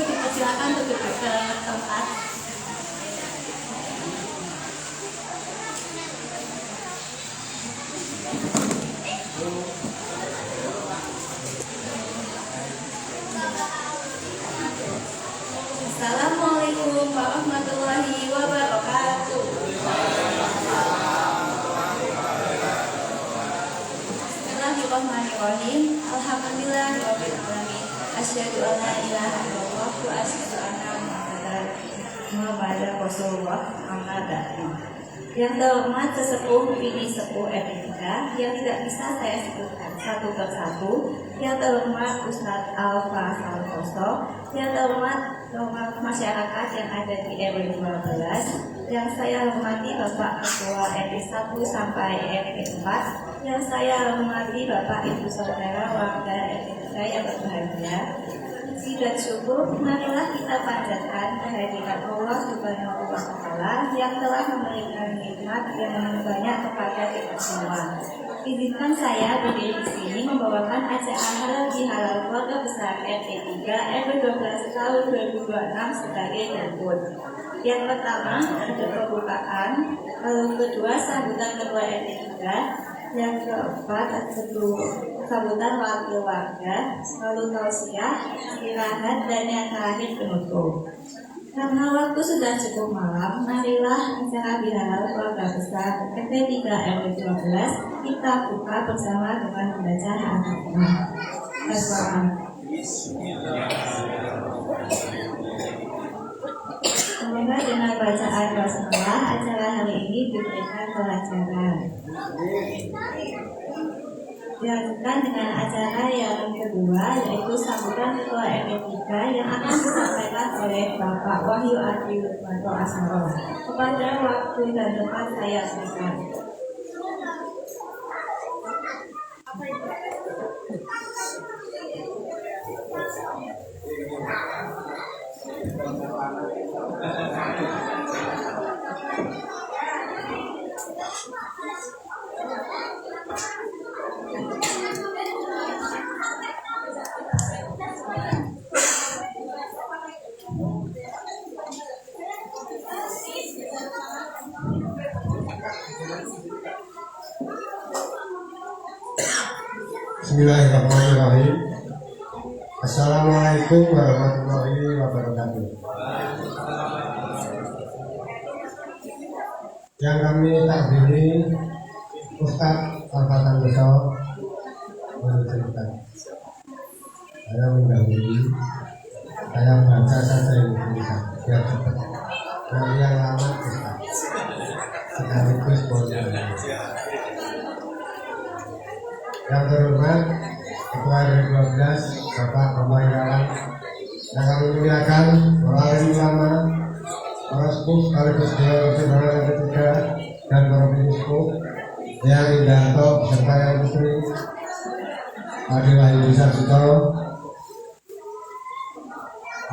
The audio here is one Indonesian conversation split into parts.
dipersilakan untuk duduk ke tempat. Assalamualaikum warahmatullahi wabarakatuh. Bismillahirrahmanirrahim. Alhamdulillahirabbil alamin. Asyhadu an la ilaha illallah wa asyhadu anna Muhammadar Rasulullah. Amma ba'du. Yang terhormat sesepuh Bini Sepuh RT3 yang tidak bisa saya sebutkan satu persatu, yang terhormat Ustadz Alfa Santoso, yang terhormat masyarakat yang ada di RW 12, yang saya hormati Bapak Ketua RT 1 sampai RT 4, yang saya hormati Bapak Ibu Saudara warga RT 3 yang berbahagia. Puji dan syukur marilah kita panjatkan kehadiran Allah Subhanahu wa Ta'ala yang telah memberikan nikmat yang banyak kepada kita semua. Izinkan saya berdiri di sini membawakan acara halal bihalal keluarga besar RT 3 RW 12 tahun 2026 sebagai berikut. Yang pertama ada pembukaan, lalu kedua sambutan ketua RT 3, yang keempat ada sambutan wakil warga, lalu tausiah, istirahat, dan yang terakhir penutup. Karena waktu sudah cukup malam, marilah acara bihalal keluarga besar RT 3 RW 12 kita buka bersama dengan membaca Al-Fatihah. Semoga dengan bacaan basmalah acara hari ini diberikan kelancaran. Dilanjutkan dengan acara yang kedua, yaitu sambutan ketua RT 3 yang akan disampaikan oleh Bapak Wahyu Adi Lukmanto Asmoro. Kepada waktu dan tempat saya berikan. Bismillahirrahmanirrahim. Assalamualaikum warahmatullahi wabarakatuh. Yang kami takdiri Ustadz Alfa Santoso menceritakan. Saya mendahului, saya baca saja yang bisa biar cepat. Dan yang lama Ustadz sekaligus boleh. Yang terhormat Ketua RW 12 Bapak Bapak Irawan, yang kami muliakan para alim ulama, para sepuh sekaligus dewan pertimbangan RT 3 dan para biskop, yang Indarto beserta yang putri, Adi Wahyu Sarjito,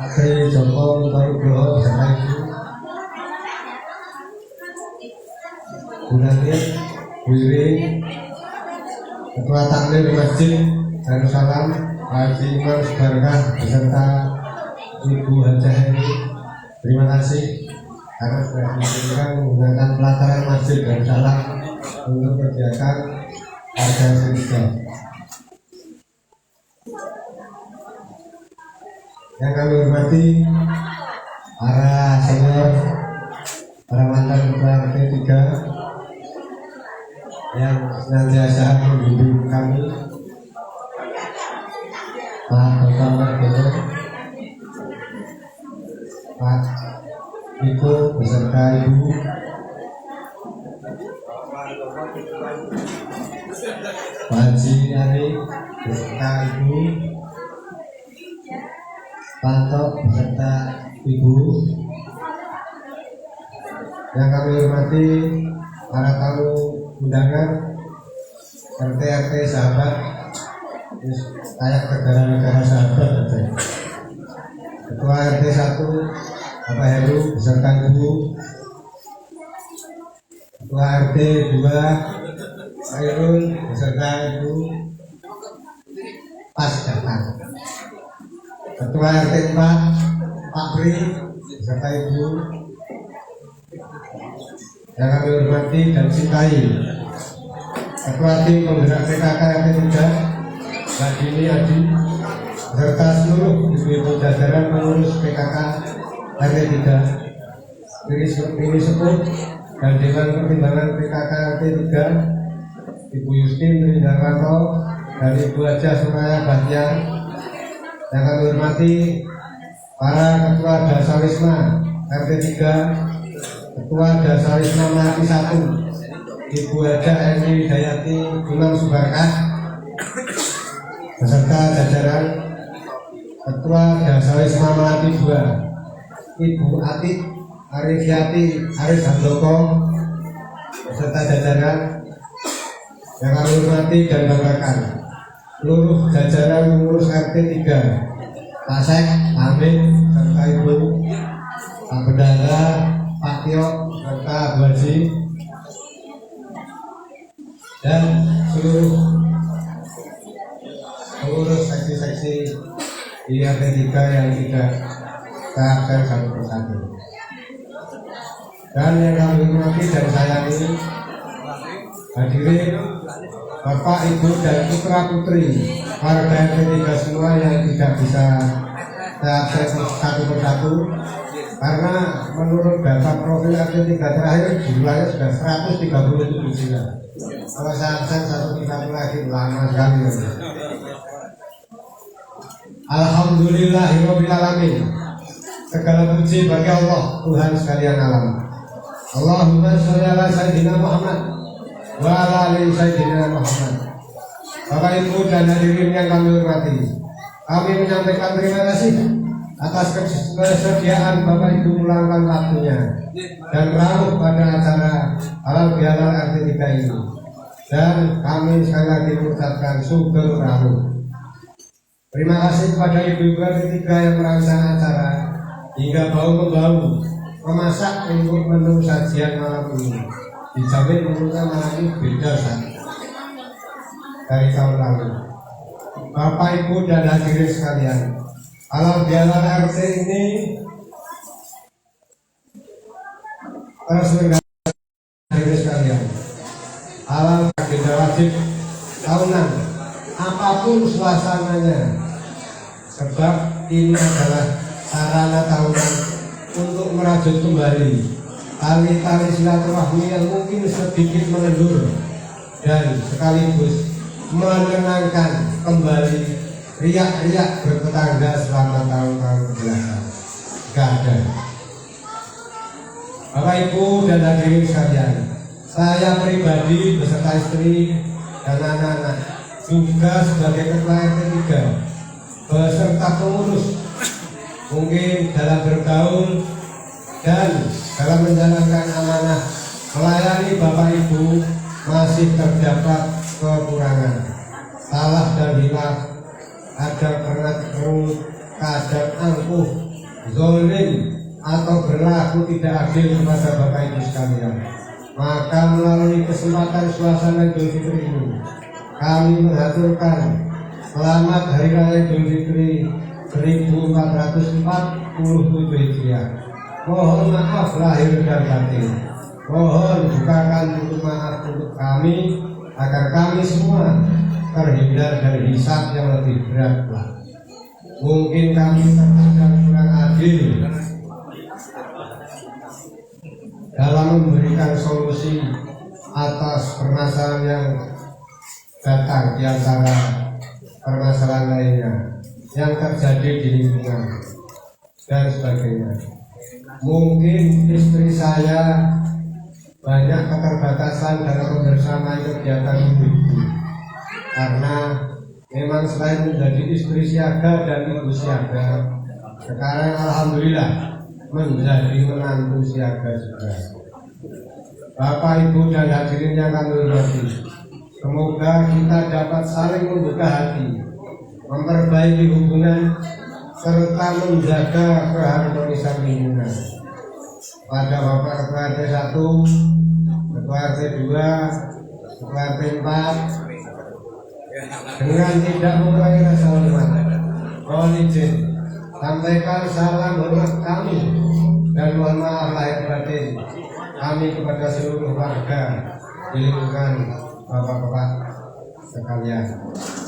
Adi Joko Nugroho beserta ibu, Bu Nanit, Bu Iri, Ketua Takmir Masjid Darussalam Haji Imam Subarkah beserta Ibu Hajah Heri. Terima kasih karena sudah diizinkan menggunakan pelataran Masjid Darussalam untuk kegiatan warga Indonesia. Yang kami hormati para senior, para mantan ketua RT 3 yang senantiasa membimbing kami, Pak Dr. Margono, Pak Ibu beserta Ibu, Pak Haji Ari beserta Ibu, Pak Tok beserta Ibu. Yang kami hormati para tamu undangan, RT sahabat, kayak negara-negara sahabat aja. Ketua RT 1 Bapak Heru beserta Ibu, Ketua RT 2 Airul beserta Ibu pas datang. Ketua RT 4 Pak Pri beserta Ibu yang kami hormati dan cintai, Ketua Tim Penggerak PKK RT 3 Mbak Dini Adi serta seluruh ibu-ibu jajaran pengurus PKK RT 3, Ini Sepuh dan Dewan Pertimbangan PKK RT 3, Ibu Yustin Trindarwanto dan Ibu Haja Suraya Bahtiar. Yang kami hormati para Ketua Dasawisma RT 3, Ketua Dasawisma Melati 1, Ibu Haja Eni Dayati Gunung Subarkah beserta jajaran, Ketua Dasawisma Melati 2, Ibu Atik Arifiati Aris Handoko beserta jajaran. Yang kami hormati dan banggakan seluruh jajaran pengurus RT 3, Pak Sek, Amin, serta Ibu, Pak Bendara, Pak Tio, serta Bu Haji, dan seluruh pengurus seksi-seksi di RT 3 yang tidak saya absen satu persatu. Dan yang kami hormati dan sayangi hadirin Bapak, Ibu, dan putra putri warga RT 3 semua yang tidak bisa saya absen satu persatu karena menurut data profil RT 3 terakhir jumlahnya sudah 137 jiwa. Kalau saya absen satu persatu lagi lama sekali. Alhamdulillahirobbilalamin. Segala puji bagi Allah Tuhan sekalian alam. Allahumma sholli ala sayyidina Muhammad wa ala ali sayyidina Muhammad. Bapak, Ibu, dan hadirin yang kami hormati, kami menyampaikan terima kasih atas kesediaan Bapak Ibu meluangkan waktunya dan rawuh pada acara halal bihalal RT 3 ini. Dan kami sekali lagi mengucapkan syukur rawuh. Terima kasih kepada ibu-ibu RT 3 yang merancang acara hingga bau-membau memasak untuk menu sajian malam ini. Dijamin menunya malam ini beda dari tahun lalu. Bapak, Ibu, dan hadirin sekalian, halal bihalal RT ini terselenggara hadirin sekalian. Halal agenda wajib tahunan apapun suasananya, sebab ini adalah sarana tahunan untuk merajut kembali tali-tali silaturahmi yang mungkin sedikit mengendur dan sekaligus menenangkan kembali riak-riak bertetangga selama tahun-tahun kebelakang. Gak ada. Bapak, Ibu, dan hadirin sekalian, saya pribadi beserta istri dan anak-anak juga sebagai ketua RT 3 beserta pengurus mungkin dalam bergaul dan dalam menjalankan amanah melayani Bapak Ibu masih terdapat kekurangan, salah dan hilaf, ada pernah kerut, kadang angkuh, zolim atau berlaku tidak adil kepada Bapak Ibu sekalian. Maka melalui kesempatan suasana Idul Fitri ini, kami mengaturkan selamat Hari Raya Idul Fitri 1447 Hijriah. Mohon maaf lahir dan batin. Mohon bukakan pintu maaf untuk kami agar kami semua terhindar dari hisab yang lebih berat. Mungkin kami terkadang kurang adil dalam memberikan solusi atas permasalahan yang datang di antara permasalahan lainnya yang terjadi di lingkungan dan sebagainya. Mungkin istri saya banyak keterbatasan dalam membersamai kegiatan ibu-ibu karena memang selain menjadi istri siaga dan ibu siaga, sekarang alhamdulillah menjadi menantu siaga juga. Bapak, Ibu, dan hadirin yang kami hormati, semoga kita dapat saling membuka hati, memperbaiki hubungan, serta menjaga keharmonisan lingkungan. Pada Bapak Ketua RT 1, Ketua RT 2, Ketua RT 4, dengan tidak mengurangi rasa hormat, mohon izin sampaikan salam hormat kami dan mohon maaf lahir batin kami kepada seluruh warga di lingkungan bapak-bapak sekalian.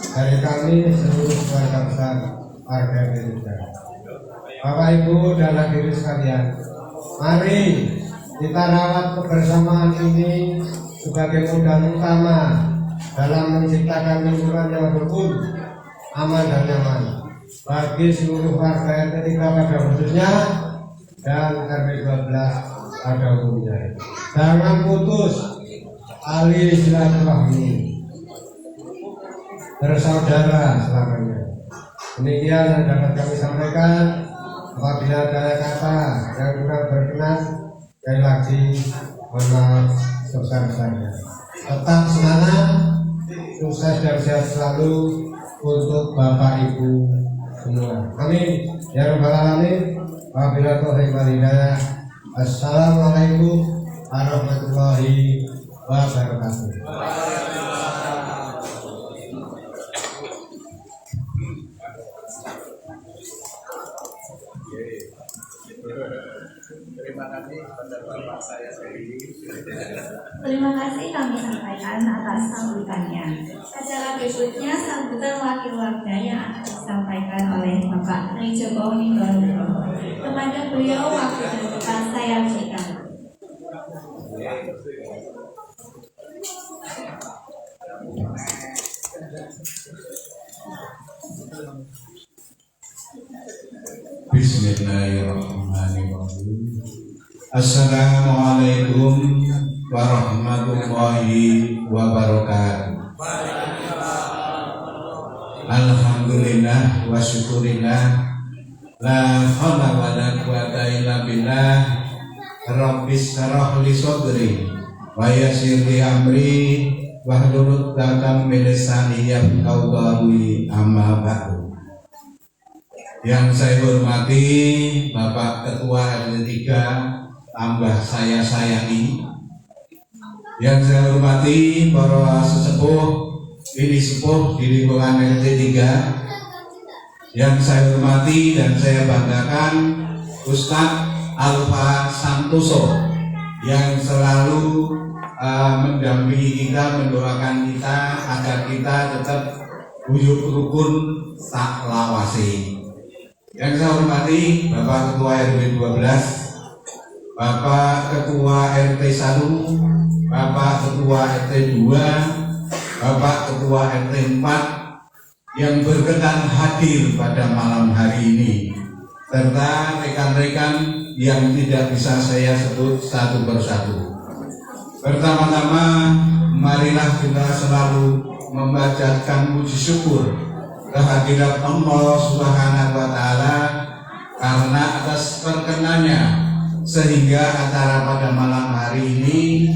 Dari kami seluruh keluarga besar warga Indonesia. Bapak Ibu dan hadirin sekalian, mari kita rawat kebersamaan ini sebagai modal utama dalam menciptakan lingkungan yang rukun, aman dan nyaman bagi seluruh warga RT 3 pada khususnya dan RW 12 pada umumnya. Jangan putus tali silaturahmi bersaudara selamanya. Demikian yang dapat kami sampaikan. Apabila ada kata yang kurang berkenan, sekali lagi mohon maaf sebesar-besarnya. Tetap semangat, sukses dan sehat selalu untuk Bapak Ibu semua. Amin. Ya Rabbal Alamin. Wabillahi taufiq wal hidayah. Assalamualaikum warahmatullahi wabarakatuh. Terima kasih kepada Bapak saya sendiri. Terima kasih kami sampaikan atas sambutannya. Acara berikutnya sambutan wakil warga yang akan disampaikan oleh Bapak Tri Jokowi Nugroho. Kepada beliau waktu dan tempat saya berikan. Bismillahirrahmanirrahim. Assalamualaikum warahmatullahi wabarakatuh. Alhamdulillah wa syukurillah, la haula wa la quwata illa billah. Rabbis shrah li sadri wa yassir li amri wahlul 'uqdatam min lisani yafqahu qawli, amma ba'du. Yang saya hormati Bapak Ketua RT 3 tambah saya sayangi. Yang saya hormati para sesepuh ini sepuh di lingkungan RT 3. Yang saya hormati dan saya banggakan Ustadz Alfa Santoso yang selalu mendampingi kita, mendoakan kita agar kita tetap guyub rukun tak lawasi. Yang saya hormati Bapak Ketua RW 12, Bapak Ketua RT 1, Bapak Ketua RT 2, Bapak Ketua RT 4 yang berkenan hadir pada malam hari ini, serta rekan-rekan yang tidak bisa saya sebut satu persatu. Pertama-tama, marilah kita selalu membacakan puji syukur kehadirat Allah Subhanahu wa Ta'ala karena atas perkenannya sehingga acara pada malam hari ini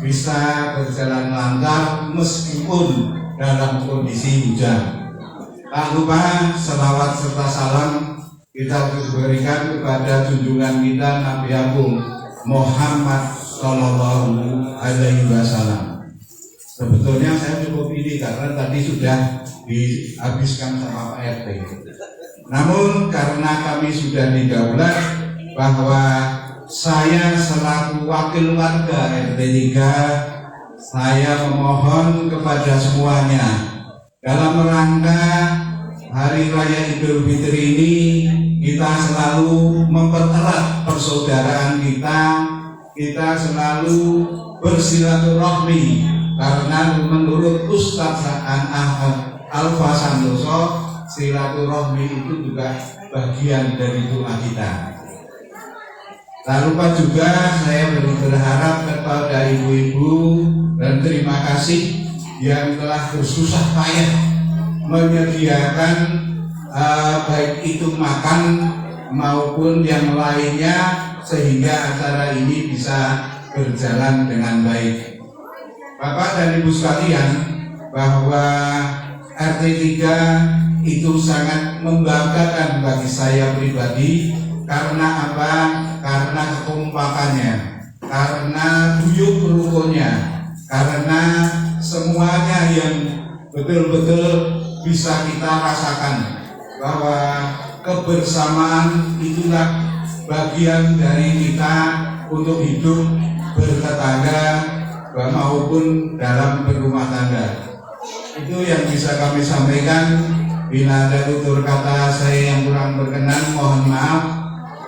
bisa berjalan lancar meskipun dalam kondisi hujan. Tak lupa selawat serta salam kita berikan kepada junjungan kita Nabi Agung Muhammad Sallallahu Alaihi Wasallam. Sebetulnya saya cukup ini karena tadi sudah dihabiskan sama Pak RT. Namun karena kami sudah didaulat bahwa saya selaku wakil warga RT 3, saya memohon kepada semuanya dalam rangka Hari Raya Idul Fitri ini kita selalu mempererat persaudaraan kita selalu bersilaturahmi karena menurut Ustadz Alfa Santoso silaturahmi itu juga bagian dari doa kita. Tak lupa juga saya berharap kepada ibu-ibu dan terima kasih yang telah bersusah payah menyediakan baik itu makan maupun yang lainnya sehingga acara ini bisa berjalan dengan baik. Bapak dan Ibu sekalian, bahwa RT 3 itu sangat membanggakan bagi saya pribadi. Karena apa? Karena kekompakannya, karena guyub rukunnya, karena semuanya yang betul-betul bisa kita rasakan bahwa kebersamaan itulah bagian dari kita untuk hidup bertetangga maupun dalam berumah tangga. Itu yang bisa kami sampaikan. Bila ada tutur kata saya yang kurang berkenan, mohon maaf.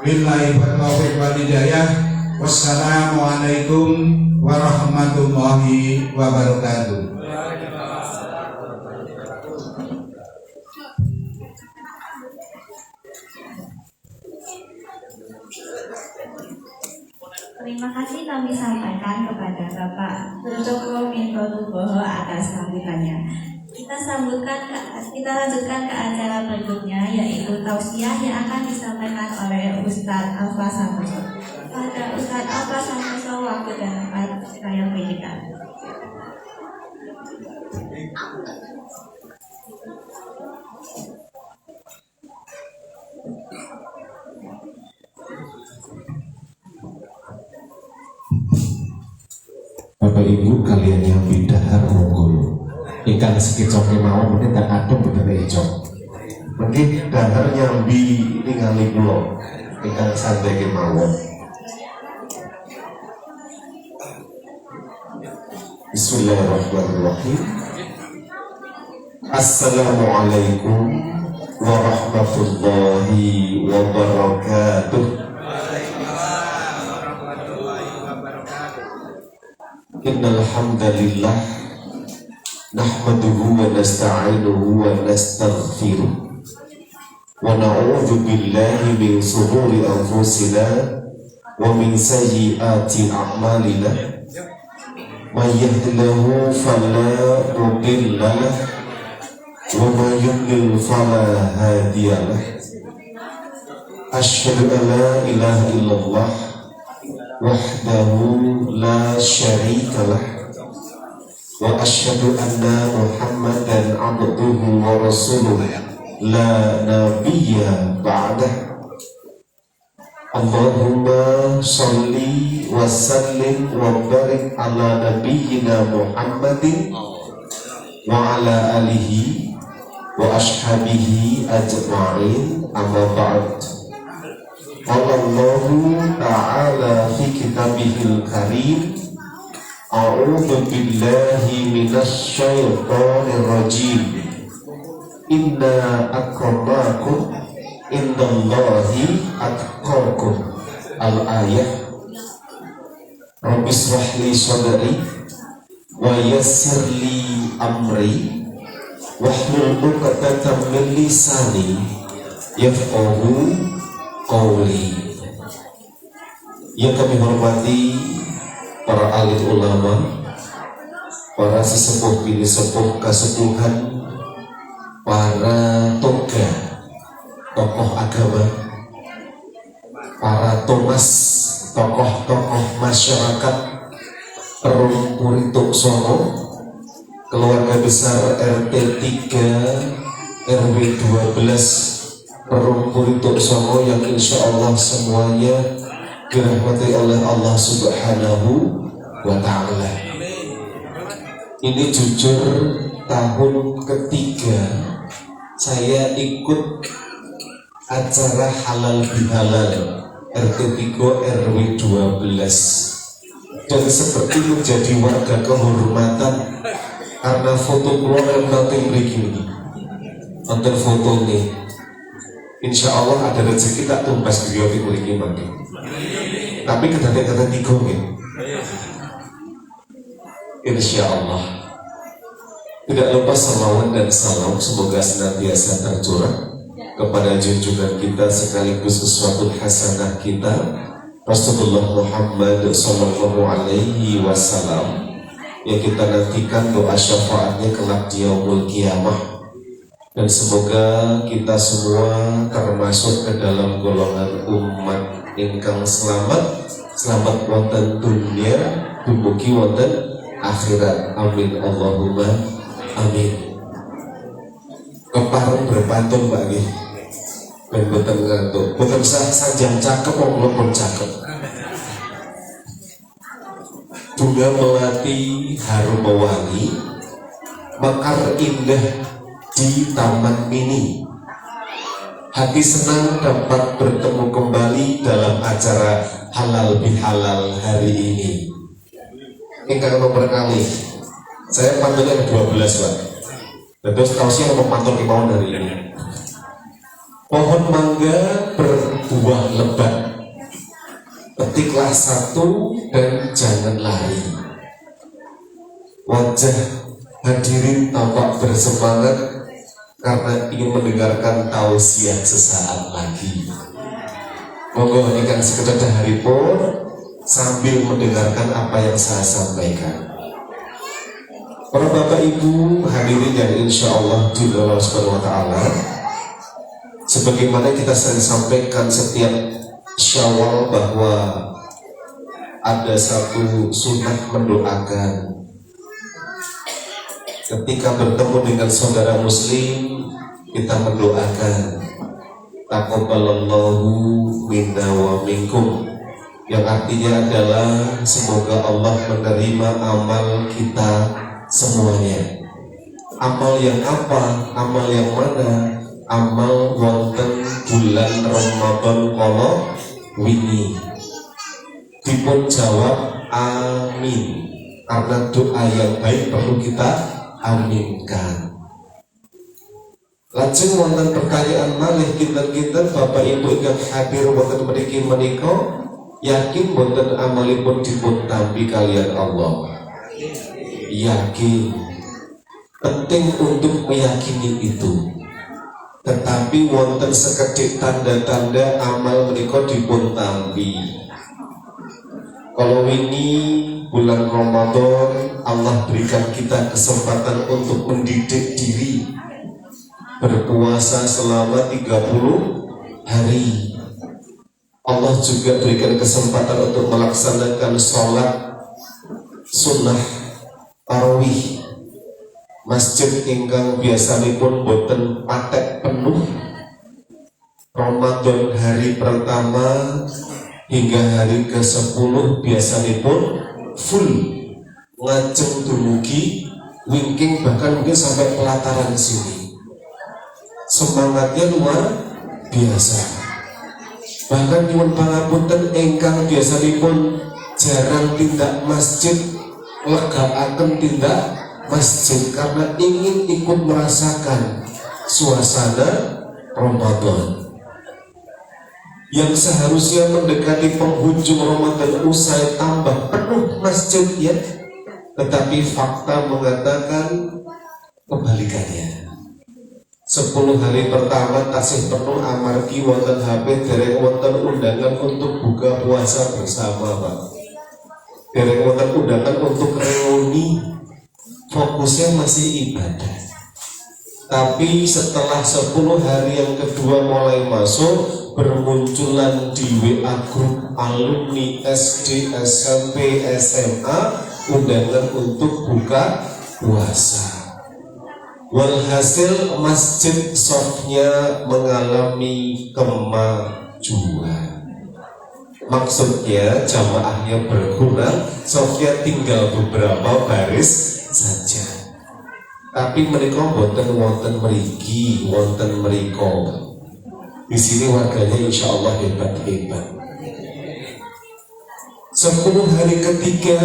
Billahi taufiq wal hidayah. Wassalamualaikum warahmatullahi wabarakatuh. Terima kasih kami sampaikan kepada Bapak Sucokro Minto Nugroho atas sambutannya. Kita lanjutkan ke acara berikutnya, yaitu tausiah yang akan disampaikan oleh Ustadz Alfa Santoso. Pada Ustadz Alfa Santoso, waktu dan tempat saya berikan. Bapak Ibu kalian yang bidahar monggo ikan sekicoke mawon mungkin tak adem bener ecok mungkin dahar nyambi ningali kula ikan santai mawon. Bismillahirrahmanirrahim. Assalamualaikum warahmatullahi wabarakatuh. Innal hamdalillah nahmaduhu wa nasta'inuhu wa nastaghfiruh wa na'udzu billahi min shururi anfusina wa min sayyiati a'malina may yahdihillahu fala mudilla lahu wa may yudlil fala hadiya lahu. Asyhadu an la ilaha illallah wahdahu la syarika lah wa asyhadu anna Muhammadan abduhu wa rasuluh la nabiyya ba'dah. Allahumma sholli wa sallim wa barik ala nabiyyina Muhammadin wa ala alihi wa ashabihi ajma'in, amma ba'd. Allahu ta'ala fi kitabihil karim, a'udzu billahi minasy syaithanir rajim. Inna akramakum indallahi atqakum. Al-ayah. Rabbi shrah li sadri wa yassir li amri wahlul 'uqdatam min lisani yafqahu qawli. Yang kami hormati para alim ulama, para sesepuh bini sepuh kasepuhan, para toga tokoh agama, para tomas tokoh-tokoh masyarakat Perum Purituk Solo, keluarga besar RT 3 RW 12 Perum Purituk Solo yang insya Allah semuanya dirahmati oleh Allah Subhanahu wa Ta'ala. Ini jujur tahun ketiga saya ikut acara halal bihalal RT 3 RW 12 dan seperti menjadi warga kehormatan karena foto keluar nanti begini nonton foto nih. Insya Allah ada rezeki tak tumbas beliau di mriki mangke. Tapi kata-kata tiga nih. Insya Allah. Tidak lupa salawat dan salam semoga senantiasa tercurah kepada junjungan kita sekaligus uswatun hasanah kita Rasulullah Muhammad sallallahu alaihi wasallam, yang kita nantikan doa syafaatnya kelak di yaumul kiamah. Dan semoga kita semua termasuk ke dalam golongan umat ingkang selamat wonten dunia dumugi wonten akhirat. Amin Allahumma amin. Kepareng berpantun bagi ben boten ngantuk, boten sajam cakep wong cakep. Bunga melati harum mewangi, mekar indah di taman mini. Hati senang dapat bertemu kembali dalam acara halal bihalal hari ini. Ingkang nomor kali, saya pantulnya 12 Pak. Terus tausnya nomor pantul kemauan hari ini. Pohon mangga berbuah lebat. Petiklah satu dan jangan lari. Wajah hadirin tampak bersemangat karena ingin mendengarkan tausiah sesaat lagi. Monggo ikan sekedar haripun sambil mendengarkan apa yang saya sampaikan. Para bapak ibu hadirin yang insya Allah di Allah Subhanahu Wa Taala, sebagaimana kita sering sampaikan setiap Syawal bahwa ada satu sunnah mendoakan. Ketika bertemu dengan saudara muslim, kita mendoakan taqabbalallahu minna wa minkum, yang artinya adalah semoga Allah menerima amal kita semuanya. Amal yang apa? Amal yang mana? Amal wonten bulan Ramadan kala wingi. Dipun jawab amin, karena doa yang baik perlu kita aminkan. Lajeng wonten pertanyaan malih kinten-kinten Bapak Ibu ingkang hadir wonten mriki menika yakin wonten amalipun dipun tampi kalian Allah. Yakin. Penting untuk meyakini itu. Tetapi wonten sekedhik tanda-tanda amal menika dipun tampi. Kalau ini bulan Ramadan, Allah berikan kita kesempatan untuk mendidik diri berpuasa selama 30 hari. Allah juga berikan kesempatan untuk melaksanakan sholat sunnah tarawih. Masjid ingkang biasanipun boten patek penuh Ramadan hari pertama hingga hari ke-10 biasanipun full ngajeng dumugi wingking, bahkan mungkin sampai pelataran sini. Semangatnya luar biasa. Bahkan nyuwun pangapunten ingkang biasanipun jarang tindak masjid, legakaken tindak masjid karena ingin ikut merasakan suasana Ramadan. Yang seharusnya mendekati penghujung Ramadan usai tambah penuh masjid ya, tetapi fakta mengatakan kebalikannya. 10 hari pertama tasih penuh amargi wonten HP dereng wonten undangan untuk buka puasa bersama Pak. Dereng wonten undangan untuk reuni, fokusnya masih ibadah. Tapi setelah 10 hari yang kedua mulai masuk, bermunculan di WA grup alumni SD, SMP, SMA undangan untuk buka puasa. Walhasil masjid softnya mengalami kemajuan. Maksudnya jamaahnya berkurang, softnya tinggal beberapa baris saja. Tapi mereka wonten mriki, wonten mriko. Di sini warganya insya Allah hebat-hebat. 10 hari ketiga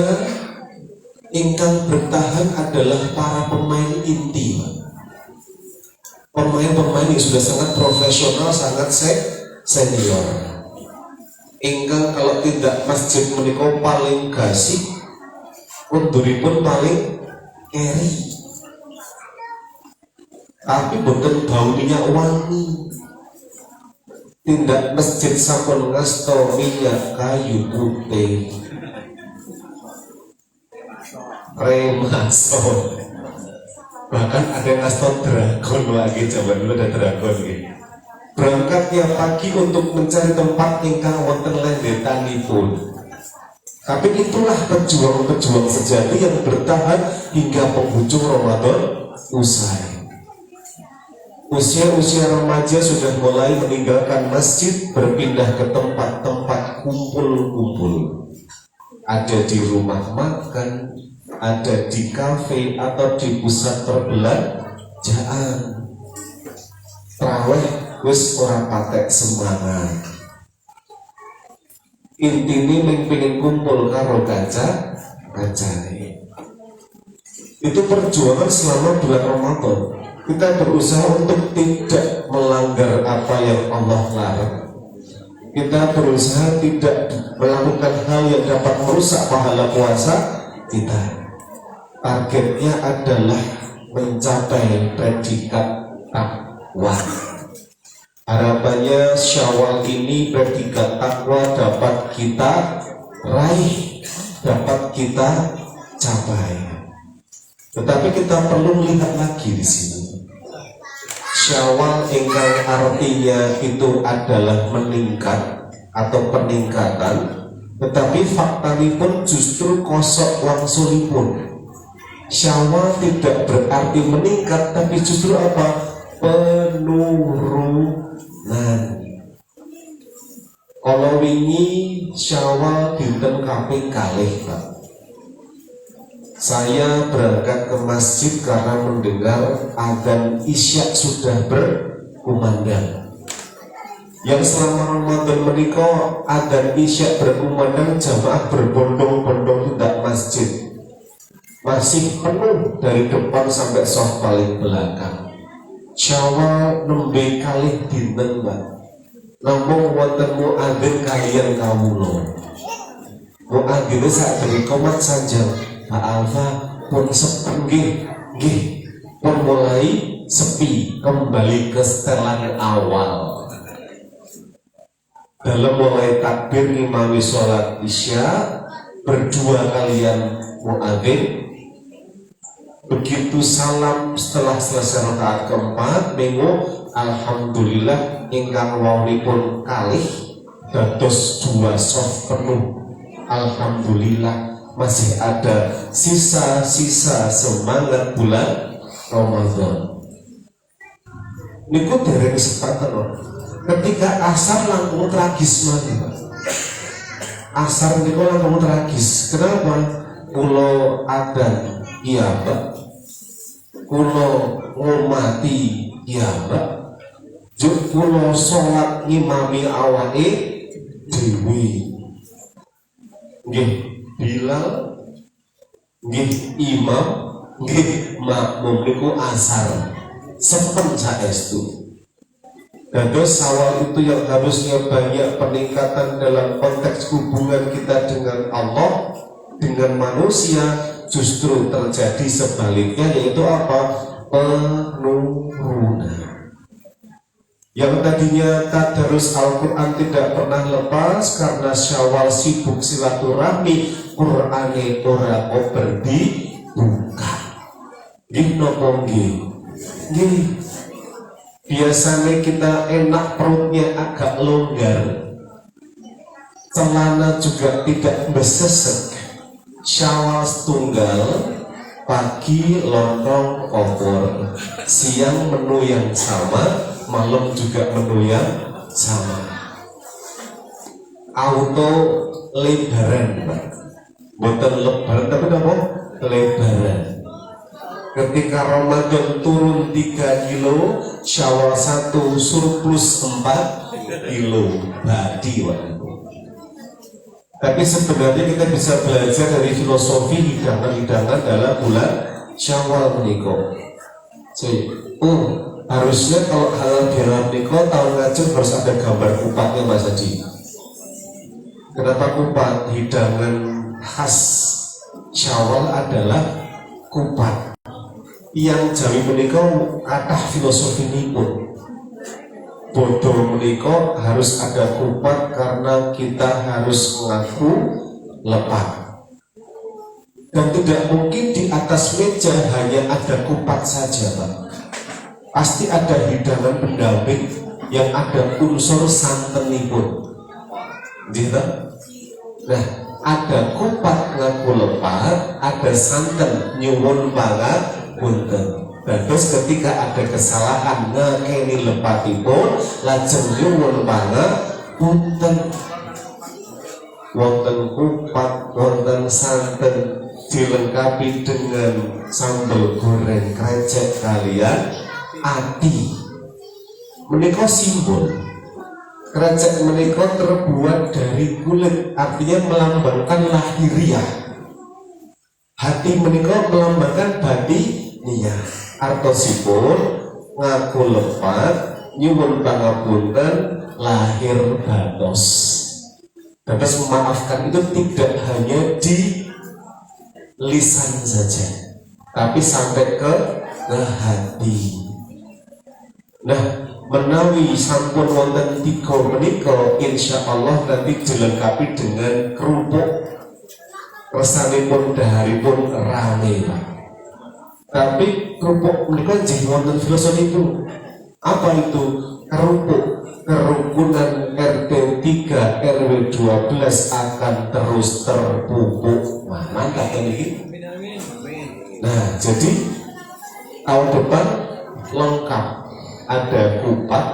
ingkang bertahan adalah para pemain inti. Pemain-pemain yang sudah sangat profesional, sangat senior. Ingkang kalau tidak masjid menika paling gasik, unduripun paling keri. Tapi boten bau minyak wangi. Tindak masjid sampun ngasto minyak kayu putih. Remason. Bahkan ada yang ngasto dragon lagi, zaman dulu ada dragon gitu. Berangkat tiap pagi untuk mencari tempat ingkang wonten lendetanipun. Tapi itulah pejuang-pejuang sejati yang bertahan hingga penghujung Ramadan usai. Usia-usia remaja sudah mulai meninggalkan masjid, berpindah ke tempat-tempat kumpul-kumpul. Ada di rumah makan, ada di kafe atau di pusat perbelanjaan. Tarawih wis ora patek semangat. Intine mung pengen kumpul karo kancane. Itu perjuangan selama bulan Ramadan. Kita berusaha untuk tidak melanggar apa yang Allah larang. Kita berusaha tidak melakukan hal yang dapat merusak pahala puasa kita. Targetnya adalah mencapai predikat takwa. Harapannya Syawal ini predikat takwa dapat kita raih, dapat kita capai. Tetapi kita perlu melihat lagi di sini. Syawal ingkang artinya itu adalah meningkat atau peningkatan, tetapi faktanya justru kosok wangsulipun. Syawal tidak berarti meningkat, tapi justru apa? Penurunan. Kalau wingi Syawal dinten kaping kalih, Pak. Saya berangkat ke masjid karena mendengar adzan Isya sudah berkumandang. Yang selama Ramadan menikah adzan Isya berkumandang, jamaah berbondong-bondong tidak masjid. Masih penuh dari depan sampai soft paling belakang. Syawal nembe kalih dinten, Mbak. Namung wonten muadzin kaliyan kawula. Muadzin sak komat saja. Pak Alfa pun sepi, pun mulai sepi, kembali ke setelan awal. Dalam mulai takbir ngimami sholat Isya, berdua kalian muadzin. Begitu salam setelah selesai rakaat keempat, mengu alhamdulillah ingkang wawipun kalih dados dua soft penuh. Alhamdulillah masih ada sisa-sisa semangat bulan Ramadan. Niku dereng sepakat loh. Ketika asar langkung tragis mati, Pak. Asar niku langkung tragis. Kenapa? Kulo adan, iya Pak. Kulo ngomati, iya Pak. Juk kulo sholat ngimami awake dewi. Nggih. Bilal, nggih imam, nggih makmum niku asar sepen saestu. Dados Syawal itu yang harusnya banyak peningkatan dalam konteks hubungan kita dengan Allah, dengan manusia, justru terjadi sebaliknya, yaitu apa? Penurunan. Yang tadinya tadarus Al-Quran tidak pernah lepas karena Syawal sibuk silaturahmi, Qur'ane ora berdi buka. Nggih napa nggih? Nggih. Biasanya kita enak perutnya agak longgar. Celana juga tidak besesek. Syawal setunggal, pagi lontong opor, siang menu yang sama, malam juga menu yang sama. Auto lebaran, Pak. Bukan lebaran tapi apa? Lebaran. Ketika Ramadan turun 3 kilo, Syawal 1 surplus 4 kilo badi waktu itu. Tapi sebenarnya kita bisa belajar dari filosofi hidangan-hidangan dalam bulan Syawal menikah. Harusnya kalau halal bihalal menikah tahun ngajeng harus ada gambar kupatnya Mas Haji. Kenapa kupat? Hidangan khas Syawal adalah kupat. Yang Jawi menikah kata filosofi ini pun bodoh menikah harus ada kupat karena kita harus mengaku lepat. Dan tidak mungkin di atas meja hanya ada kupat saja, Pak. Pasti ada hidangan pendamping yang ada unsur santenipun. Gitu? Nah, ada kupat ngaku lepat, ada santen nyuwun banget punten. Dan terus ketika ada kesalahan ngakeni lepatipun, lajeng nyuwun banget punten. Wonten kupat, wonten santen, dilengkapi dengan sambal goreng krecek kalian ati. menika simbol. Krecek menika terbuat dari kulit, artinya melambangkan lahiriah. Hati menika melambangkan batiniah. Artosipun ngaku lepat nyuwun pangapunten lahir batos. Dados memaafkan itu tidak hanya di lisan saja, tapi sampai ke hati. Nah, menawi sampun wonten 3 menika, insya Allah nanti dilengkapi dengan kerupuk. Kesanipun daharipun rame, Pak. Tapi kerupuk menika nggih wonten filosofipun. Apa itu kerupuk? Kerukunan RT 3 RW 12 akan terus terpupuk. Nah, mantap ini. Nah, jadi tahun depan lengkap. Ada kupat,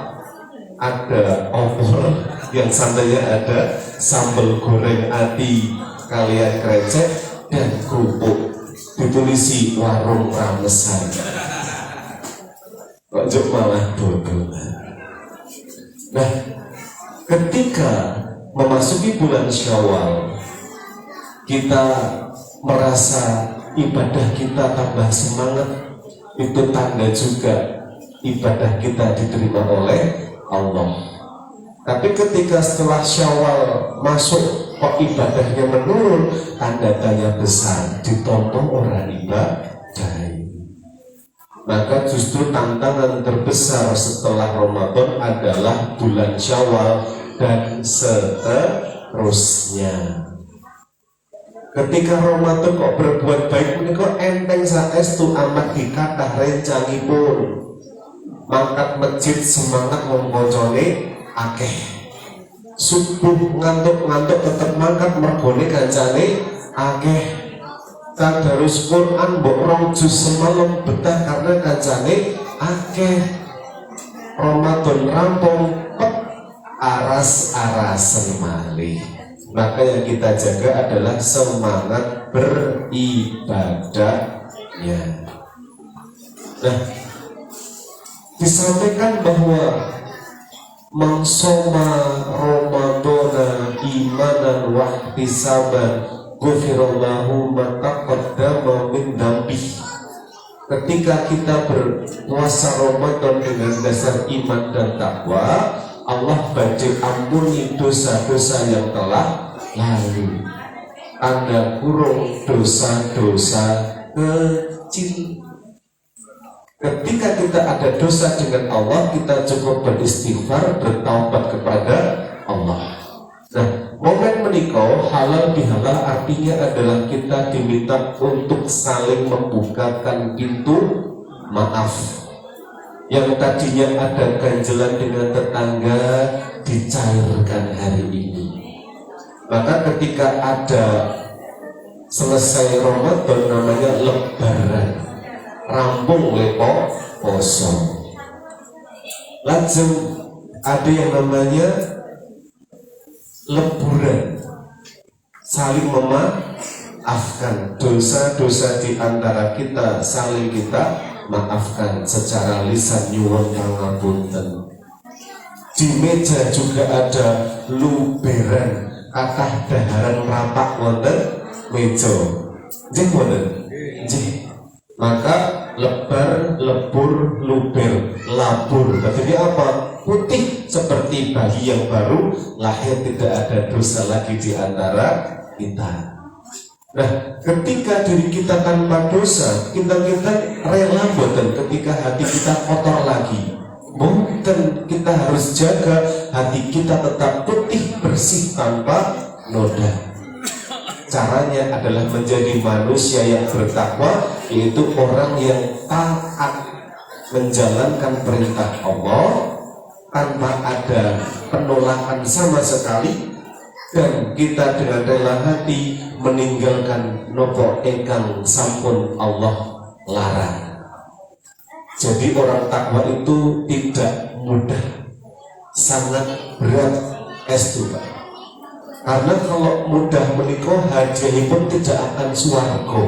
ada opor, yang santainya ada sambal goreng ati kalian krecek dan kerupuk. Ditulisi warung ramesan. Kok malah dodongan. Nah, ketika memasuki bulan Syawal, kita merasa ibadah kita tambah semangat. Itu tanda juga ibadah kita diterima oleh Allah. Tapi ketika setelah Syawal masuk, kok ibadahnya menurun, tanda tanya besar, ditonton orang ibadah. Maka justru tantangan terbesar setelah Ramadan adalah bulan Syawal dan seterusnya. Ketika Ramadan kok berbuat baik menika enteng saestu amat dikathah rencangipun. Mangkat masjid semangat ngomongone akeh. Subuh ngantuk-ngantuk tetep mangkat mergone kancane akeh. Tadarus Quran mbok 2 juz semalam betah karena kancane akeh. Ramadan rampung aras-arasen malih. Maka yang kita jaga adalah semangat beribadahnya. Nah, disampaikan bahwa mangsoma Ramadana imanan wahtisaban ghufirallahu ma taqaddama min dzambi. Ketika kita berpuasa Ramadan dengan dasar iman dan takwa, Allah badhe ampuni dosa-dosa yang telah lalu. Tanda kurung dosa-dosa kecil. Ketika kita ada dosa dengan Allah, kita cukup beristighfar, bertaubat kepada Allah. Nah, momen menikah halal bihalal artinya adalah kita diminta untuk saling membukakan pintu maaf. Yang tadinya ada ganjelan dengan tetangga dicairkan hari ini. Maka ketika ada selesai Ramadan namanya lebaran, rampung lepo poso. Langsung ada yang namanya leburan, saling memaafkan dosa-dosa di antara kita, saling kita maafkan secara lisan nyuwun pangapunten. Di meja juga ada luberan, kathah daharan rapak wonten meja. Nggih wonten. Nggih. Maka lebar, lebur, luber, labur. Artinya apa? Putih seperti bayi yang baru lahir, tidak ada dosa lagi di antara kita. Nah, ketika diri kita tanpa dosa, kita rela boten ketika hati kita kotor lagi. Mungkin kita harus jaga hati kita tetap putih bersih tanpa noda. Caranya adalah menjadi manusia yang bertakwa, yaitu orang yang taat menjalankan perintah Allah tanpa ada penolakan sama sekali, dan kita dengan rela hati meninggalkan nopo ingkang sampun Allah larang. Jadi orang takwa itu tidak mudah, sangat berat estu, Pak. Karena kalau mudah menikah hadiahnya pun tidak akan swarga.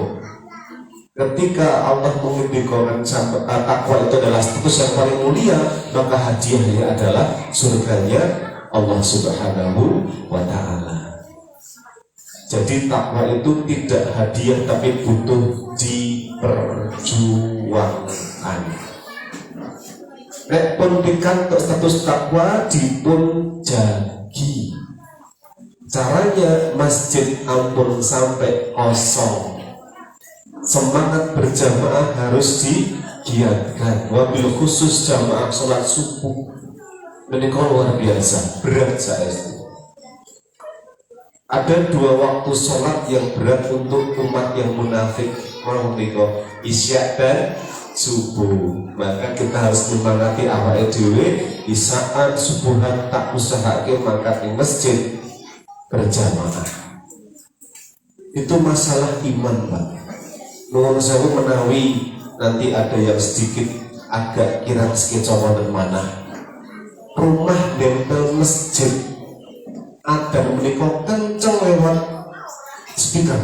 Ketika Allah mengindikan takwa itu adalah status yang paling mulia, maka hadiahnya adalah surganya Allah Subhanahu wa Ta'ala. Jadi takwa itu tidak hadiah tapi butuh diperjuangkan. Nek pun pikantuk status takwa dipun jagi. Caranya masjid ampun sampai kosong. Semangat berjamaah harus digiatkan. Wabil khusus jamaah sholat subuh. Ini luar biasa, berat saya itu. Ada 2 waktu sholat yang berat untuk umat yang munafik. Mau isya dan subuh. Maka kita harus menyemangati awake dhewe di saat subuhan tak usahake mangkat di masjid berjamaah. Itu masalah iman, Pak. Nuwun sewu menawi nanti ada yang sedikit agak kira sekecowonen mana. Rumah nempel masjid adan menika kenceng lewat speaker.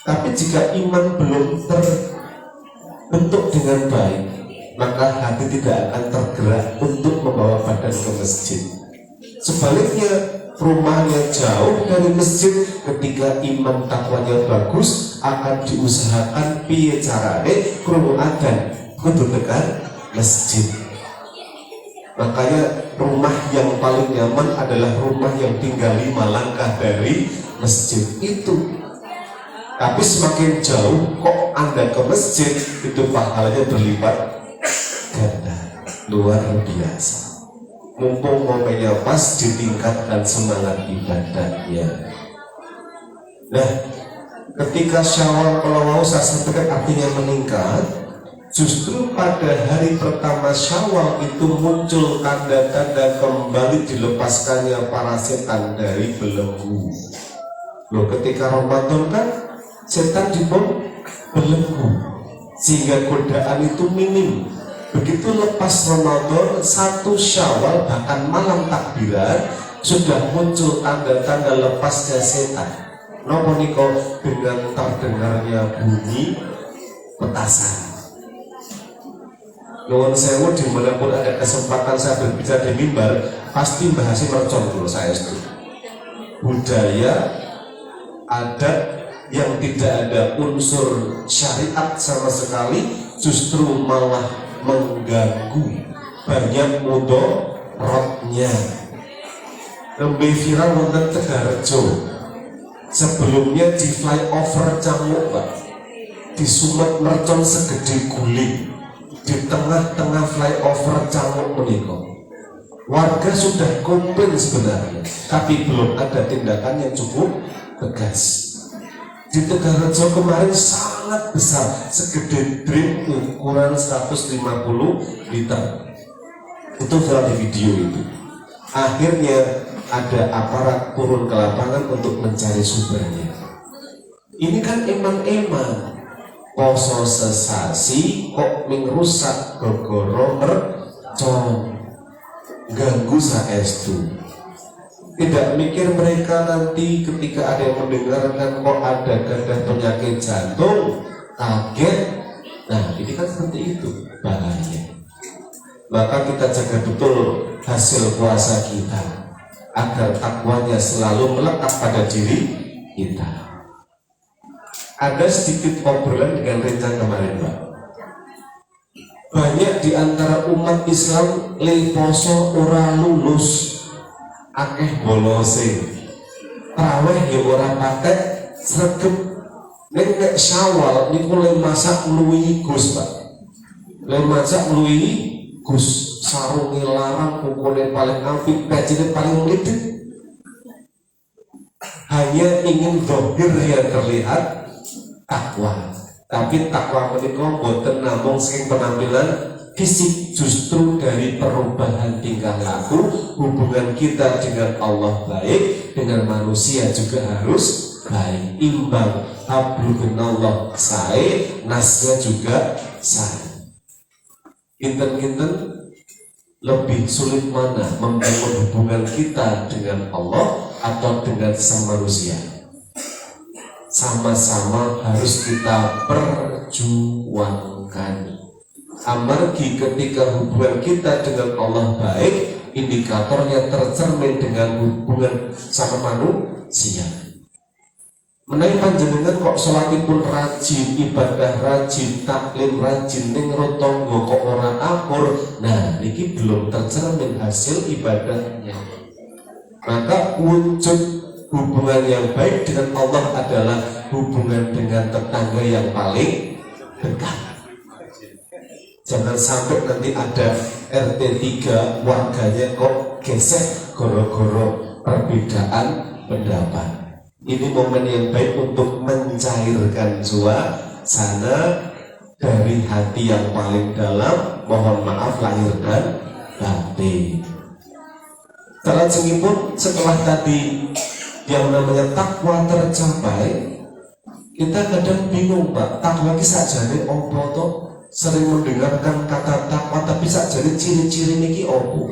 Tapi jika iman belum terbentuk dengan baik, maka hati tidak akan tergerak untuk membawa badan ke masjid. Sebaliknya, rumahnya jauh dari masjid, ketika iman takwanya bagus, akan diusahakan piye carane krungu adzan kudu tekan masjid. Makanya rumah yang paling nyaman adalah rumah yang tinggal 5 langkah dari masjid itu. Tapi semakin jauh kok Anda ke masjid, itu pahalanya berlipat ganda. Luar biasa. Mumpung momennya pas, ditingkatkan semangat ibadahnya. Nah, ketika Syawal kalau mau saya sampaikan artinya meningkat, justru pada hari pertama Syawal itu muncul tanda-tanda kembali dilepaskannya para setan dari belenggu. Loh, ketika Ramadan kan setan belenggu, sehingga godaan itu minim. Begitu lepas Ramadan, 1 Syawal bahkan malam takbiran sudah muncul tanda-tanda lepasnya setan. Napa nika dengan terdengarnya bunyi petasan. Nuwun sewu, dimanapun ada kesempatan saya berbicara di mimbar, pasti bahasi mercon dulu saya itu. Budaya, adat yang tidak ada unsur syariat sama sekali justru malah mengganggu, banyak mudorotnya. Nembe viral wonten Tegarjo. Sebelumnya di flyover Canguk, Pak, di Sumet mercon segede guling di tengah-tengah flyover Canguk menika. Warga sudah komplain sebenarnya, tapi belum ada tindakan yang cukup tegas. Di Tegarjo kemarin sangat besar, segede drink ukuran 150 liter. Itu viral di video itu. Akhirnya ada aparat turun ke lapangan untuk mencari sumbernya. Ini kan emang-emang poso sesasi kok mengrusak gogoro mercon, ganggu saestu. Tidak mikir mereka nanti ketika ada yang mendengarkan kok ada gadah penyakit jantung, kaget. Nah, ini kan seperti itu bahaya. Maka kita jaga betul hasil puasa kita agar takwanya selalu melekat pada diri kita. Ada sedikit obrolan dengan rencana kemarin, Pak. Banyak di antara umat Islam le poso ora lulus. Akeh bolose, traweh ya ora patek sregep. Nek Syawal niku le masak luwi Gus, Pak. Le masak luwi Gus, sarunge larang, pukule paling apik, pecine paling mlidik. Hanya ingin zahir yang terlihat takwa. Tapi takwa menika boten namung sing penampilan fisik, justru dari perubahan tingkah laku, hubungan kita dengan Allah baik, dengan manusia juga harus baik, imbang. Habluminallah sae, nasnya juga sae. Kinten-kinten lebih sulit mana membangun hubungan kita dengan Allah atau dengan sesama manusia? sama-sama harus kita perjuangkan. Amargi ketika hubungan kita dengan Allah baik, indikatornya tercermin dengan hubungan sama manusia. Menawi panjenengan kok sholatipun rajin, ibadah rajin, taklim rajin, ning rotonggo kok ora akur, nah ini belum tercermin hasil ibadahnya. Maka wujud hubungan yang baik dengan Allah adalah hubungan dengan tetangga yang paling dekat. Jangan sampai nanti ada RT 3 warganya kok gesek goro-goro perbedaan pendapat. Ini momen yang baik untuk mencairkan suasana dari hati yang paling dalam. Mohon maaf lahir dan batin. Terlajengipun setelah tadi yang namanya takwa tercapai, kita kadang bingung, Pak, takwa ini sakjane opo to? Sering mendengarkan kata takwa tapi sakjane ciri-ciri niki opo?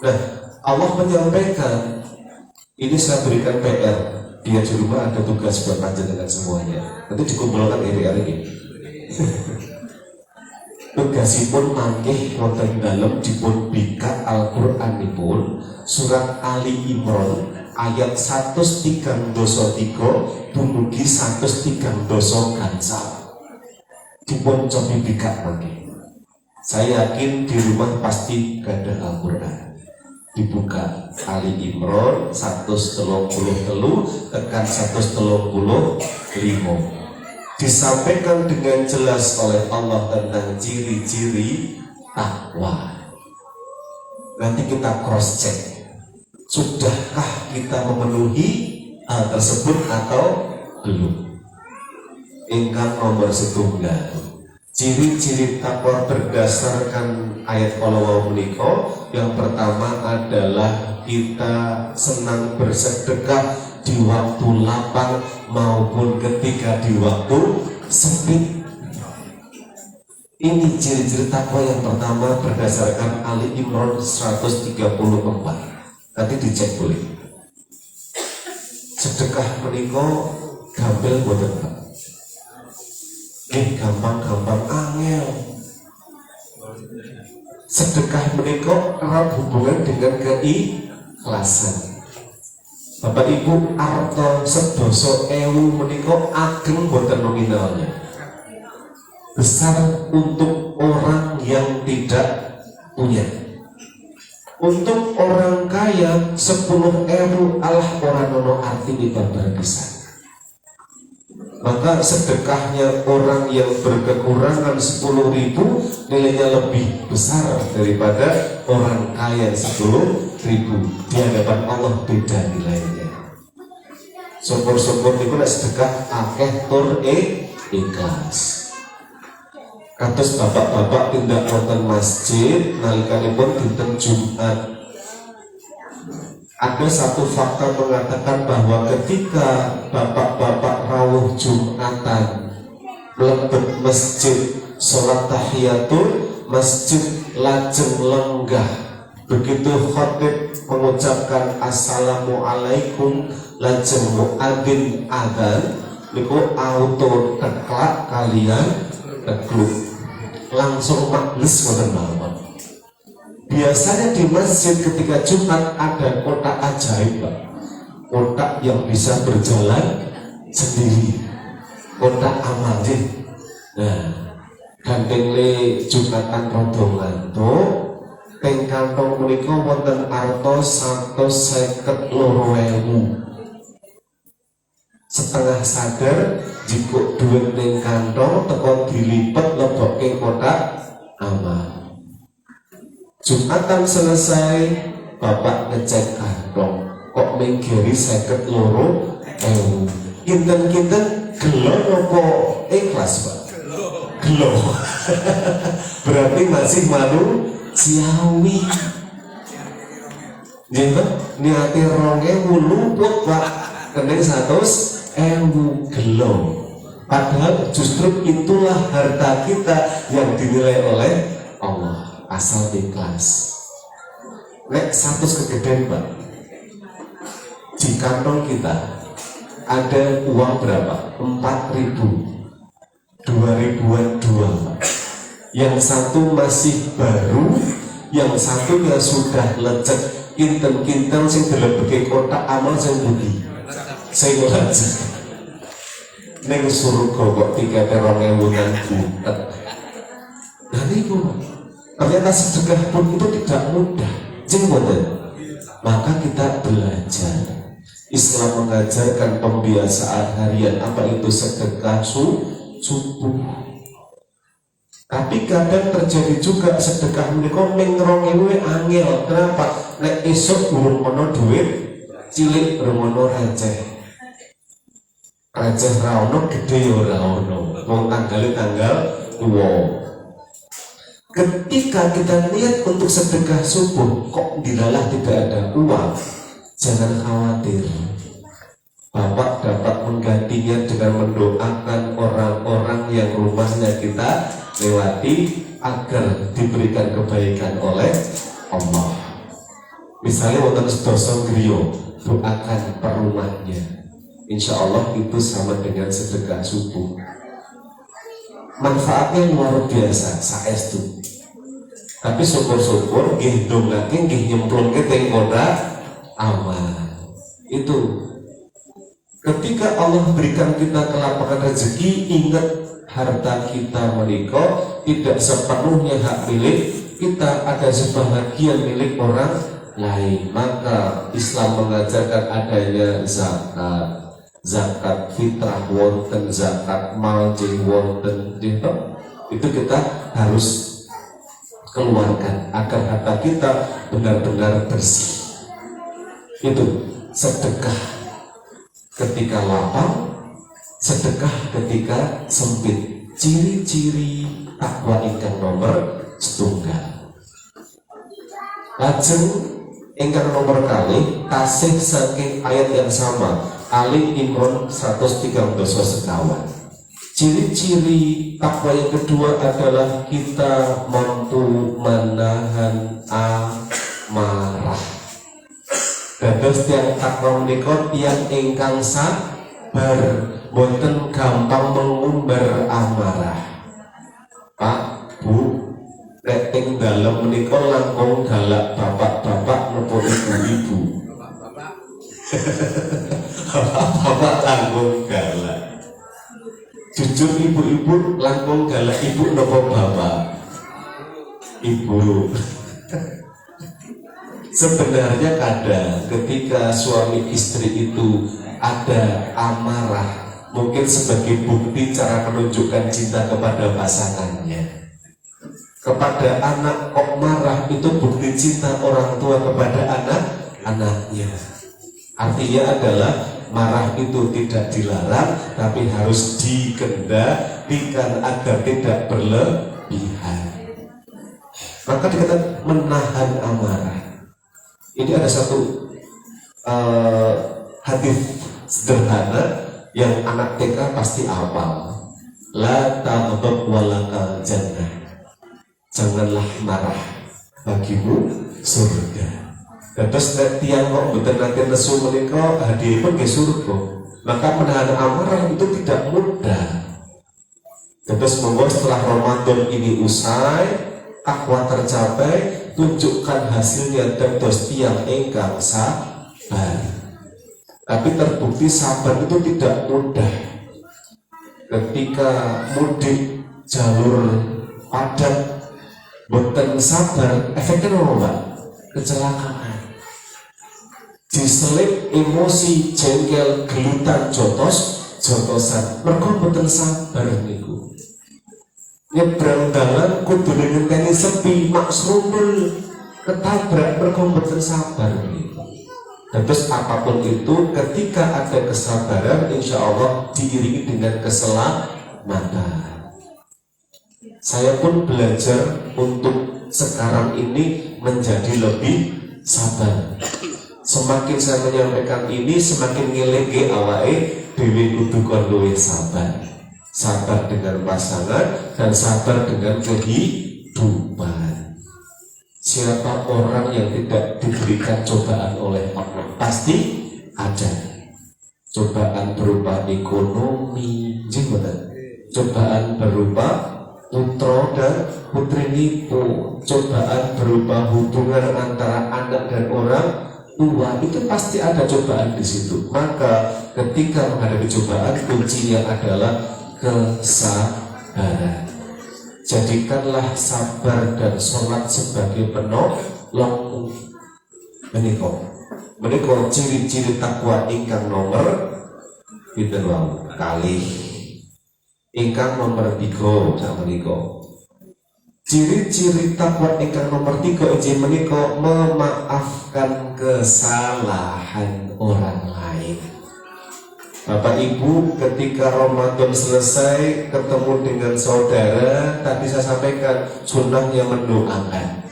Nah, Allah menyampaikan, ini saya berikan PR. Dia di rumah ada tugas buat panjenengan semuanya. Nanti dikumpulkan hari-hari ini. Tugasipun mangkih wonten dalem dipun bikat Al-Qur'anipun surat Ali Imran ayat 133 dumugi 133 gansal. Dipun cobi bikat mangkih. Saya yakin di rumah pasti ada Al-Qur'an. Dibuka Ali Imran 133 tekan 135. Disampaikan dengan jelas oleh Allah tentang ciri-ciri takwa. Nanti kita cross check, sudahkah kita memenuhi hal tersebut atau belum. Ingkang nomor setunggal, ciri-ciri takwa berdasarkan ayat Allah menika. Yang pertama adalah kita senang bersedekah di waktu lapang maupun ketika di waktu sempit. Ini ciri-ciri takwa yang pertama berdasarkan Ali Imran 134. Nanti dicek boleh. Sedekah menika gampil boten, Pak? Gampang-gampang angel. Sedekah menika erat hubungan dengan keikhlasan. Bapak Ibu, arto sedoso ewu menika ageng boten nominalnya, besar untuk orang yang tidak punya. Untuk orang kaya 10.000 alah orang nono arti di pisan. Maka sedekahnya orang yang berkekurangan 10.000 nilainya lebih besar daripada orang kaya 10.000. Di hadapan Allah beda nilainya. Syukur-syukur itu sedekah akeh tur ikhlas. Kados bapak-bapak tindak wonten masjid nalikanipun dinten Jumat. Ada satu fakta mengatakan bahwa ketika bapak-bapak rawuh Jumatan mlebet masjid sholat tahiyatul masjid lajeng lenggah. Begitu khatib mengucapkan assalamualaikum lajeng muadzin adzan niku auto teklak kalian tekluk langsung majlis wonten mawon. Biasanya di masjid ketika Jumat ada kotak ajaib, Pak. Kotak yang bisa berjalan sendiri, kotak amal. Nah, gandeng le Jumatan rodo ngantuk, teng kantong menika wonten arto 152.000. Setengah sadar jika duit ning kantong teko dilipet lebokke kotak amal. Jumatan selesai, bapak ngecek kantong, kok menggiri 52.000. Kinten-kinten gelo nopo ikhlas, Pak? Gelo. Berarti masih manusiawi. Jadi niati 2.000 luput, Pak. Kening 100.000 gelo. Padahal justru itulah harta kita yang dinilai oleh Allah. Asal ikhlas. Nek 100 kegedean, Pak, di kantong kita ada uang berapa? 4.000, 2.000-an dua. Yang satu masih baru, yang satunya sudah lecek. Kinten-kinten sing dilebeke kotak amal sing budi. Sing lecek. Ning surga kok tiketnya 2.000-an butet. Nah niku ternyata sedekah pun itu tidak mudah. Maka kita belajar. Islam mengajarkan pembiasaan harian apa itu sedekah subuh. Tapi kadang terjadi juga sedekah menika ning 2.000 angel. Kenapa? Nek esuk urung ono duit, cilik urung ono receh. Receh ra ono, gede yo ora ono. Wong tanggal tua. Ketika kita niat untuk sedekah subuh, kok dilalah tidak ada uang, jangan khawatir. Bapak dapat menggantinya dengan mendoakan orang-orang yang rumahnya kita lewati agar diberikan kebaikan oleh Allah. Misalnya wonten sedoso griya, doakan per rumahnya. Insya Allah itu sama dengan sedekah subuh. Manfaatnya luar biasa, saestu. Tapi syukur-syukur nggih ndongake nggih nyemplungke teng kotak amal. Itu ketika Allah berikan kita kelapangan rezeki, ingat harta kita menikah tidak sepenuhnya hak milik kita, ada sebahagian milik orang lain. Maka Islam mengajarkan adanya zakat. Zakat fitrah wonten, zakat mal jeng wonten, itu kita harus keluarkan agar harta kita benar-benar bersih. Itu sedekah ketika lapang, sedekah ketika sempit. Ciri-ciri takwa ingkang nomor setunggal. Lajeng ingkang nomor kali tasih saking ayat yang sama, Ali Imran 113 sekawan. Ciri-ciri takwa yang kedua adalah kita mampu menahan amarah. Dados tiyang takwa menika tiyang ingkang sabar, boten gampang mengumbar amarah. Pak, Bu, nek ing dalem menika langkung galak bapak-bapak napa ibu-ibu. Bapak langkung galak. Jujur ibu-ibu langkung galak ibu nopo bapak? Ibu. Sebenarnya kadang ketika suami istri itu ada amarah, mungkin sebagai bukti cara menunjukkan cinta kepada pasangannya. Kepada anak kok marah, itu bukti cinta orang tua kepada anak-anaknya. Artinya adalah marah itu tidak dilarang, tapi harus dikendalikan agar tidak berlebihan. Maka dikatakan menahan amarah. Ini ada satu hadis sederhana yang anak TK pasti hafal. La taghdab walakal jannah. Janganlah marah, bagimu surga. Terus tiang kok betul nanti nesu menikah hadiah pun ke surga. Maka menahan amarah itu tidak mudah. Terus monggo setelah Ramadan ini usai, takwa tercapai, tunjukkan hasilnya. Terus tiang engkang sabar. Tapi terbukti sabar itu tidak mudah. Ketika mudik jalur padat, boten sabar, efeknya apa? Kecelakaan. Diselip emosi, jengkel, gelutan, jotosan. Mereka boten sabar niku. Nyebrang dalan kudu ngenteni sepi, maksrumul ketabrak, mereka boten sabar niku. Terus apapun itu, ketika ada kesabaran, insya Allah diiringi dengan keselamatan. Saya pun belajar untuk sekarang ini menjadi lebih sabar. Semakin saya menyampaikan ini, semakin ngelege awake dewe kudu kon luwih sabar. Sabar dengan pasangan dan sabar dengan kehidupan. Siapa orang yang tidak diberikan cobaan oleh Allah? Pasti ada cobaan berupa berupa ekonomi, cobaan berupa putra dan putri nipu, cobaan berupa hubungan antara anak dan orang tua, itu pasti ada cobaan di situ. Maka ketika menghadapi cobaan, kuncinya adalah kesabaran. Jadikanlah sabar dan sholat sebagai penolong. Menika ciri-ciri takwa ingkang nomor pinten wau kalih. Ingkang nomor 3 sak menika. Ciri-ciri takwa ingkang nomor 3 inggih menika memaafkan kesalahan orang lain. Bapak Ibu, ketika Ramadan selesai ketemu dengan saudara, tadi saya sampaikan sunnahnya mendoakan.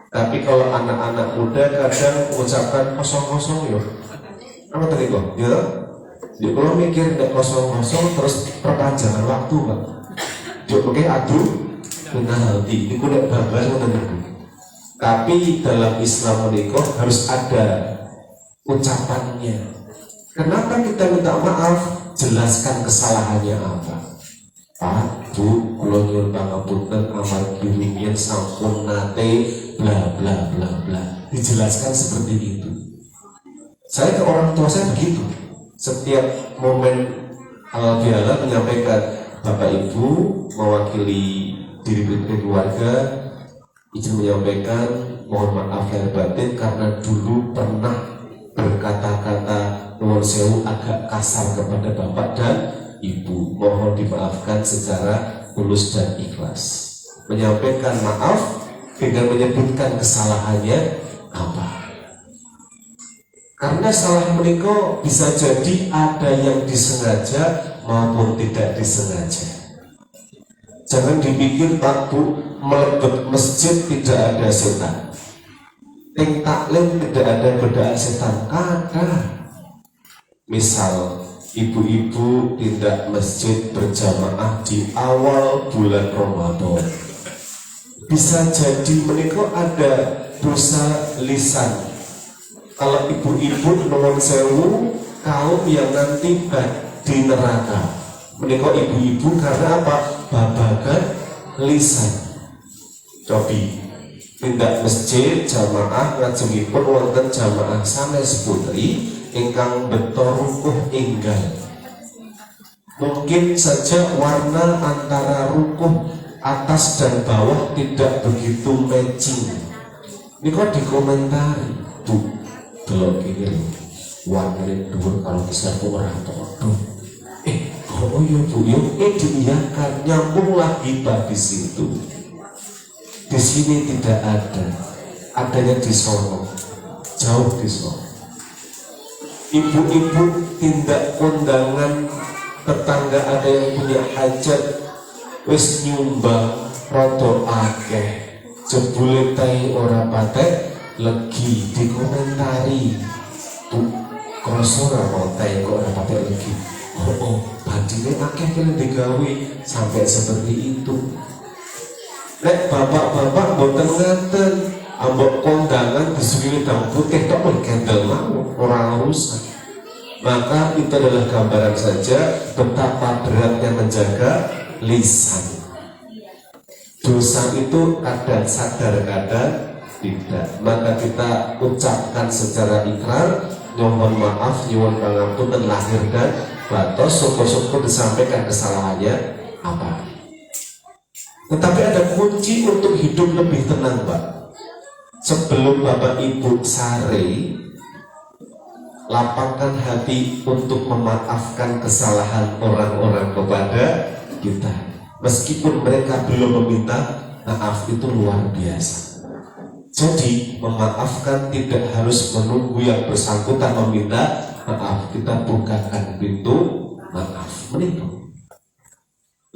Tapi kalau anak-anak muda kadang mengucapkan kosong-kosong ya. Apa tadi kok? Ya, ya kalau mikir tidak kosong-kosong terus perpanjangan waktu Pak. Jok pakai adu dengan hati. Ini kuda babas menurutku. Tapi dalam Islam menikah harus ada ucapannya. Kenapa kita minta maaf? Jelaskan kesalahannya apa. Pak, Bu, kula nyuwun pangapunten amal bimbingan sampun nate bla bla bla bla. Dijelaskan seperti itu. Saya ke orang tua saya begitu. Setiap momen halal bihalal menyampaikan, Bapak Ibu mewakili diri keluarga izin menyampaikan mohon maaf lahir batin karena dulu pernah berkata-kata nuwun sewu agak kasar kepada Bapak dan Ibu, mohon dimaafkan secara tulus dan ikhlas. Menyampaikan maaf dengan menyebutkan kesalahannya apa. Karena salah menikah bisa jadi ada yang disengaja maupun tidak disengaja. Jangan dipikir Pak Bu melebet masjid tidak ada setan. Ting taklim tidak ada godaan setan, ada. Misal ibu-ibu tindak masjid berjamaah di awal bulan Ramadan, bisa jadi menikah ada dosa lisan. Kalau ibu-ibu nuwun sewu kaum yang nanti di neraka, menikah ibu-ibu karena apa? Babagan lisan. Cobi tindak masjid jamaah ngajengipun wonten jamaah sanes putri ingkang beto rukuh enggal. Mungkin saja warna antara rukuh atas dan bawah tidak begitu matching. Ini kok dikomentari, Bu, delok iki warnane dhuwur kalau besar kok ora padha. Oh iya Bu, diiyakan, nyambung lagi Pak di situ. Di sini tidak ada, adanya di sono, jauh di sono. Ibu-ibu tindak kondangan tetangga ada yang punya hajat wis nyumbang rada akeh jebule tai ora patek legi dikomentari tuh krasa ora mau tai kok ora patek legi badine akeh kene digawe sampai seperti itu. Nek bapak-bapak mboten ngaten ambok kondangan disuguhi hitam putih tok kendel mau orang rusak. Maka itu adalah gambaran saja betapa beratnya menjaga lisan. Dosa itu kadang sadar kadang tidak. Maka kita ucapkan secara ikrar, mohon maaf, nyuwun pangapunten lahir dan batin, syukur-syukur disampaikan kesalahannya apa. Tetapi ada kunci untuk hidup lebih tenang, Pak. Sebelum Bapak Ibu sare, lapangkan hati untuk memaafkan kesalahan orang-orang kepada kita. Meskipun mereka belum meminta maaf, itu luar biasa. Jadi memaafkan tidak harus menunggu yang bersangkutan meminta maaf. Kita bukakan pintu maaf. Menikah.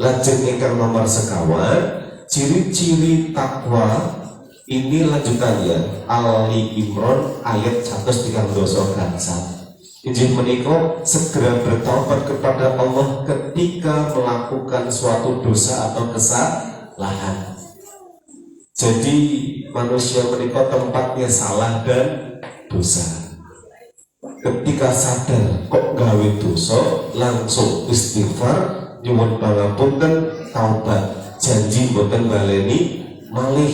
Lajeng ingkang nomor sekawan, ciri-ciri takwa. Ini lanjutannya Ali Imran ayat 130 gangsal. Injil menika segera bertobat kepada Allah ketika melakukan suatu dosa atau kesalahan. Jadi manusia menika tempatnya salah dan dosa. ketika sadar kok gawe dosa langsung istighfar nyuwun pangapunten taubat janji mboten baleni malih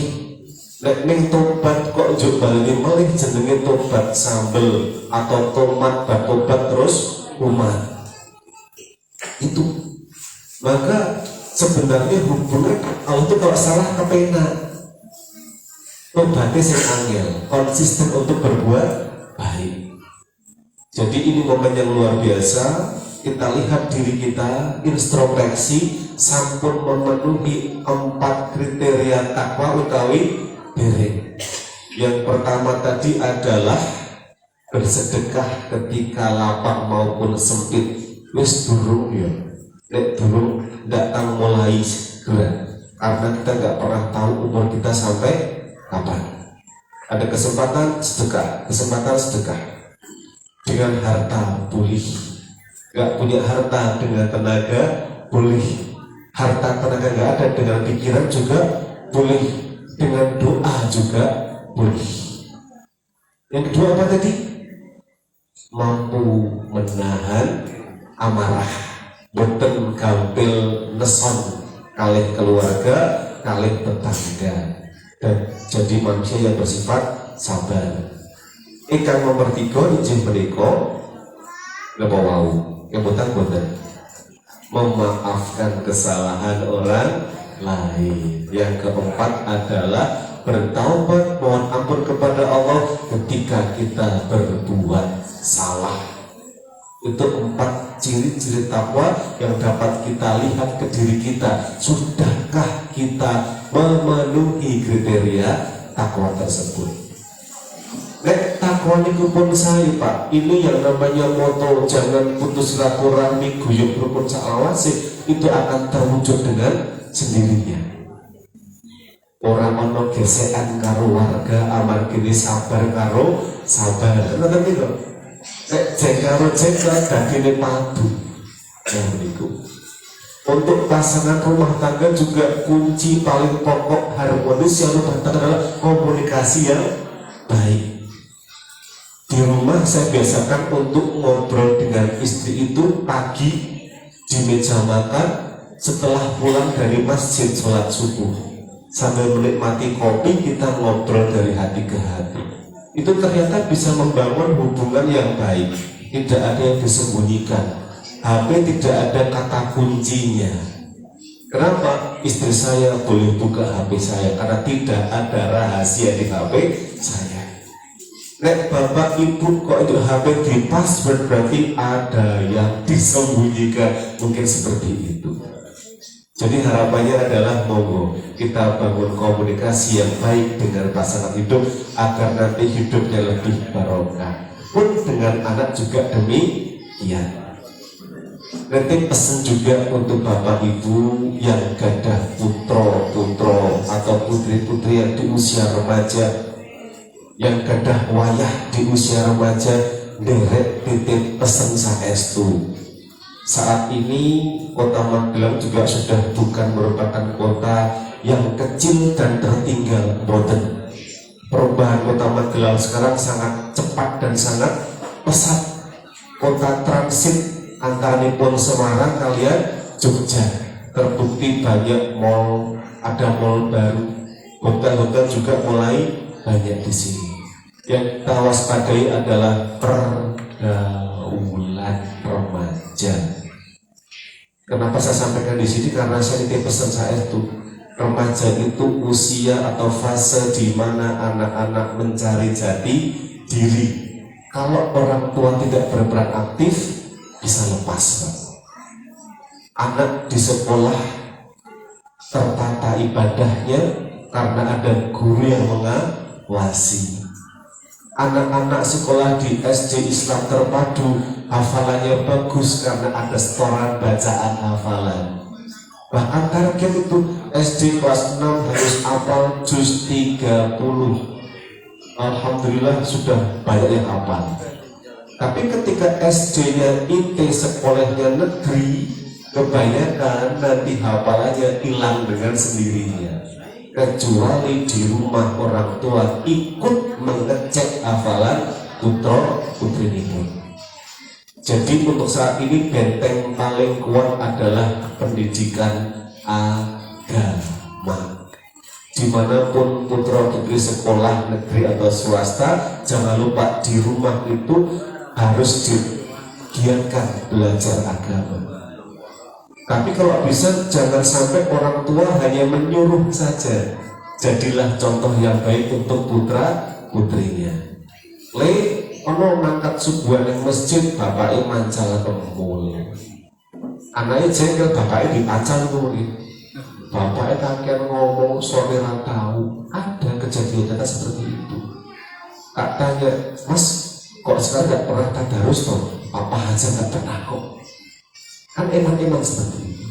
nek ning tobat kok njuk baleni malih jenenge tobat sambel atau tomat tobat terus umat itu. Maka sebenarnya hubungan Allah itu kalau salah kepenak tobatnya sing angel konsisten untuk berbuat baik. Jadi ini momen yang luar biasa. Kita lihat diri kita, introspeksi, sampun memenuhi 4 kriteria takwa utawi dereng. Yang pertama tadi adalah bersedekah ketika lapang maupun sempit. Wis durung ya, nek durung datang mulai segera, karena kita nggak pernah tahu umur kita sampai kapan. Ada kesempatan sedekah dengan harta pulih. Gak punya harta dengan tenaga pulih. Harta tenaga gak ada dengan pikiran juga pulih. Dengan doa juga pulih. Yang kedua apa tadi? Mampu menahan amarah. Boten gampil neson kalih keluarga, kalih tetangga. Dan jadi manusia yang bersifat sabar. Ingkang nomor 3 injih menika napa wau kemutan-mutan memaafkan kesalahan orang lain. Yang keempat adalah bertaubat mohon ampun kepada Allah ketika kita berbuat salah. Itu 4 ciri-ciri takwa yang dapat kita lihat ke diri kita. Sudahkah kita memenuhi kriteria takwa tersebut? Nek takwa niku pun saya Pak, ini yang namanya moto jangan putus silaturahmi guyub rukun salawase itu akan terwujud dengan sendirinya. Orang ono gesekan karo warga amargine sabar karo sabar. Ngoten niku. Nek jeng karo jeng dadine padu. Yang niku. Untuk pasangan rumah tangga juga kunci paling pokok harmonis yang adalah komunikasi yang baik. Di rumah saya biasakan untuk ngobrol dengan istri itu pagi di meja makan setelah pulang dari masjid sholat subuh sambil menikmati kopi kita ngobrol dari hati ke hati. Itu ternyata bisa membangun hubungan yang baik. Tidak ada yang disembunyikan. HP tidak ada kata kuncinya. Kenapa? Istri saya boleh buka HP saya karena tidak ada rahasia di HP saya. Nek bapak ibu kok itu HP di password berarti ada yang disembunyikan, mungkin seperti itu. Jadi harapannya adalah monggo kita bangun komunikasi yang baik dengan pasangan hidup agar nanti hidupnya lebih barokah. Pun dengan anak juga demikian. Nanti pesan juga untuk bapak ibu yang gadah putra-putra atau putri-putri yang di usia remaja, yang gadah wayah di usia remaja, derek titip pesen saestu. Saat ini kota Magelang juga sudah bukan merupakan kota yang kecil dan tertinggal, boten. Perubahan kota Magelang sekarang sangat cepat dan sangat pesat. Kota transit antara Nipon Semarang kalian Jogja, terbukti banyak mall, ada mall baru, hotel-hotel juga mulai banyak di sini. Yang kita waspadai adalah pergaulan remaja. Kenapa saya sampaikan di sini? Karena saya titip pesan saya itu remaja itu usia atau fase di mana anak-anak mencari jati diri. Kalau orang tua tidak berperan aktif, bisa lepas. Anak di sekolah tertata ibadahnya karena ada guru yang mengawasi. Anak-anak sekolah di SD Islam terpadu hafalannya bagus karena ada setoran bacaan hafalan. Bahkan target itu SD kelas 6 harus hafal juz 30. Alhamdulillah sudah banyak yang hafal. Tapi ketika SD-nya IT sekolahnya negeri, kebanyakan nanti hafalannya hilang dengan sendirinya. Kecuali di rumah orang tua ikut mengecek hafalan putra putri ini. Jadi untuk saat ini benteng paling kuat adalah pendidikan agama. Dimanapun putra putri sekolah negeri atau swasta, jangan lupa di rumah itu harus digiatkan belajar agama. Tapi kalau bisa jangan sampai orang tua hanya menyuruh saja. Jadilah contoh yang baik untuk putra putrinya. Ono ngangkat subuhan yang masjid, bapaknya mancal kempul. Anaknya jengkel, bapaknya dipacal murid. Bapaknya kakek ngomong sore tahu. Ada kejadian nyata seperti itu. Kak tanya, Mas, kok sekarang gak pernah tadarus toh? Papa aja gak pernah kok. Kan emang seperti itu.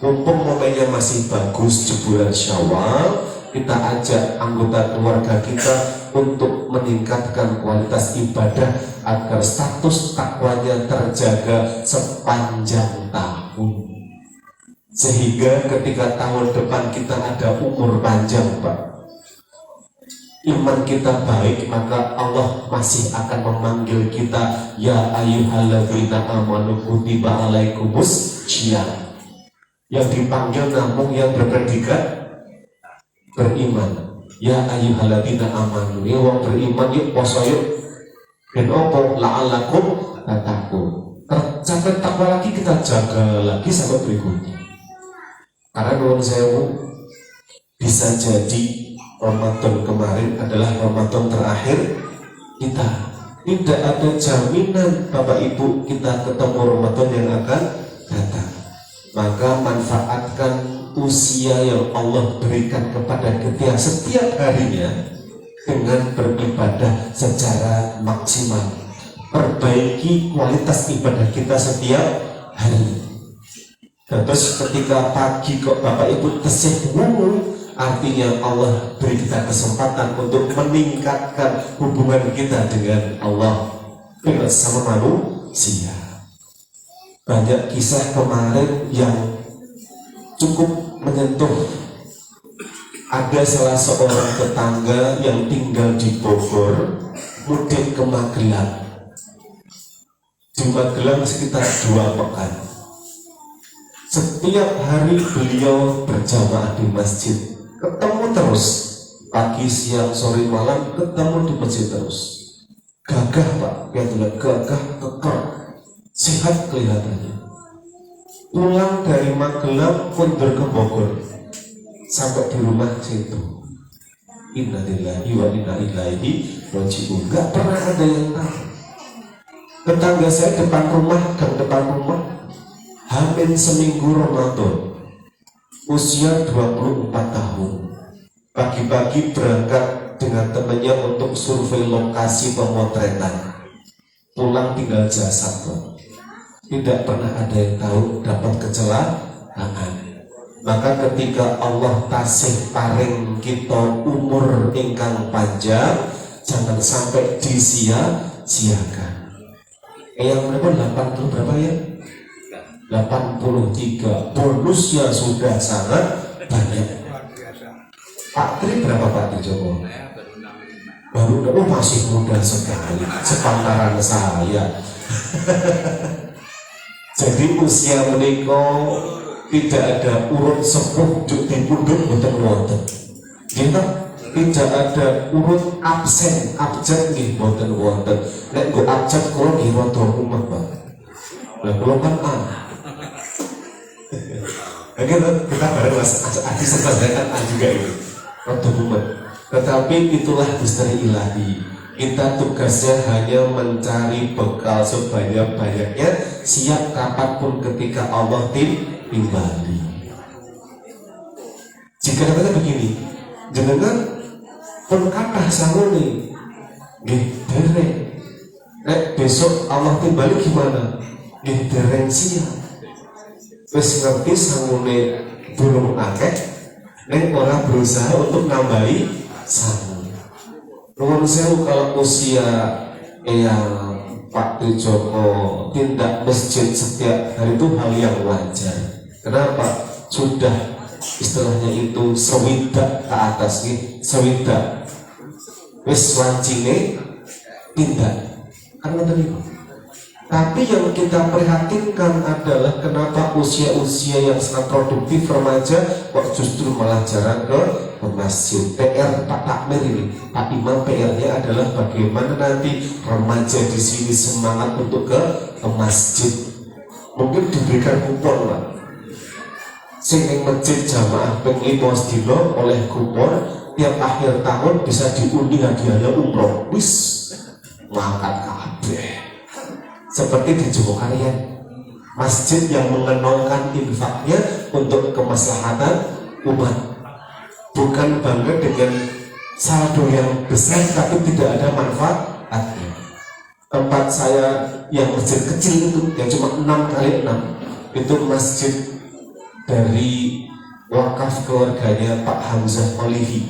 Mumpung momennya masih bagus di bulan Syawal, kita ajak anggota keluarga kita untuk meningkatkan kualitas ibadah agar status takwanya terjaga sepanjang tahun. Sehingga ketika tahun depan kita ada umur panjang, Pak, iman kita baik, maka Allah masih akan memanggil kita, ya ayyuhalladzina amanu kutiba alaikumus syiyam. Yang dipanggil namun yang berpredikat beriman. Ya ayyuhalladzina amanu, ya wong beriman yuk poso yuk. Ben opo la'allakum tattaqun. Tercapai takwa lagi, kita jaga lagi sampai berikutnya. Karena nuwun sewu, bisa jadi Ramadan kemarin adalah Ramadan terakhir kita. Tidak ada jaminan Bapak Ibu kita ketemu Ramadan yang akan datang. Maka manfaatkan usia yang Allah berikan kepada kita setiap harinya dengan beribadah secara maksimal. Perbaiki kualitas ibadah kita setiap hari. Terus ketika pagi kok Bapak Ibu tesih wudhu, artinya Allah beri kita kesempatan untuk meningkatkan hubungan kita dengan Allah, dengan sama manusia. Banyak kisah kemarin yang cukup menyentuh. Ada salah seorang tetangga yang tinggal di Bogor, mudik ke Magelang. Di Magelang sekitar 2 pekan. Setiap hari beliau berjamaah di masjid, ketemu terus, pagi, siang, sore, malam, ketemu di masjid terus. Gagah Pak, ya gagah, kekar, sehat kelihatannya. Pulang dari Magelang mundur ke Bogor, sampai di rumah situ, innalillahi wa inna ilaihi raji'un. Gak pernah ada yang tahu. Tetangga saya depan rumah, hampir seminggu Ramadan, usia 24 tahun, pagi-pagi berangkat dengan temannya untuk survei lokasi pemotretan, pulang tinggal jasad. Tidak pernah ada yang tahu dapat kecelakaan. Maka ketika Allah tasih paring kita umur ingkang panjang, jangan sampai disia-siakan. Yang berapa 80 berapa ya? 83. Bonusnya sudah sangat banyak. Pak Tri berapa Pak Tri Joko? Baru masih muda sekali, sepantaran saya. Jadi usia menikah tidak ada urut sepuh di punduk boten wonten. Tidak ada urut absen, abjad nggih boten wonten. Nek nggo abjad kula nggih rada umah, Pak. Lah kula kan kita bareng Mas Adi serta saya kan juga ini rada umah. Tetapi itulah misteri ilahi. Kita tugasnya hanya mencari bekal sebanyak-banyaknya, siap kapanpun ketika Allah timbali. Jika kata begini, jenengan pun kathah sangune nggih dereng. Nek besok Allah timbali gimana? Nggih dereng siap. Wis ngerti sangune durung akeh, nek ora berusaha untuk nambahi sangu. Nuwun sewu kalau usia Pak Joko tindak masjid setiap hari itu hal yang wajar. Kenapa? Sudah istilahnya itu sewidak ke atas nih, sewidak wis wancine tindak kan ngoten niku. Tapi yang kita prihatinkan adalah kenapa usia-usia yang sangat produktif remaja kok justru malah jarang ke masjid. PR Pak Takmir ini, Pak Imam, PR-nya adalah bagaimana nanti remaja di sini semangat untuk ke masjid. Mungkin diberikan kupon lah. Sing ing masjid jamaah ping 5 dino oleh kupon, tiap akhir tahun bisa diundi hadiahnya umroh. Wis ngangkat kabeh. Seperti di Jogokaryan, masjid yang mengenongkan infaknya untuk kemaslahatan umat, bukan bangga dengan saldo yang besar tapi tidak ada manfaatnya. Tempat saya yang masjid kecil itu yang cuma 6x6 itu masjid dari wakaf keluarganya Pak Hamzah Olivi,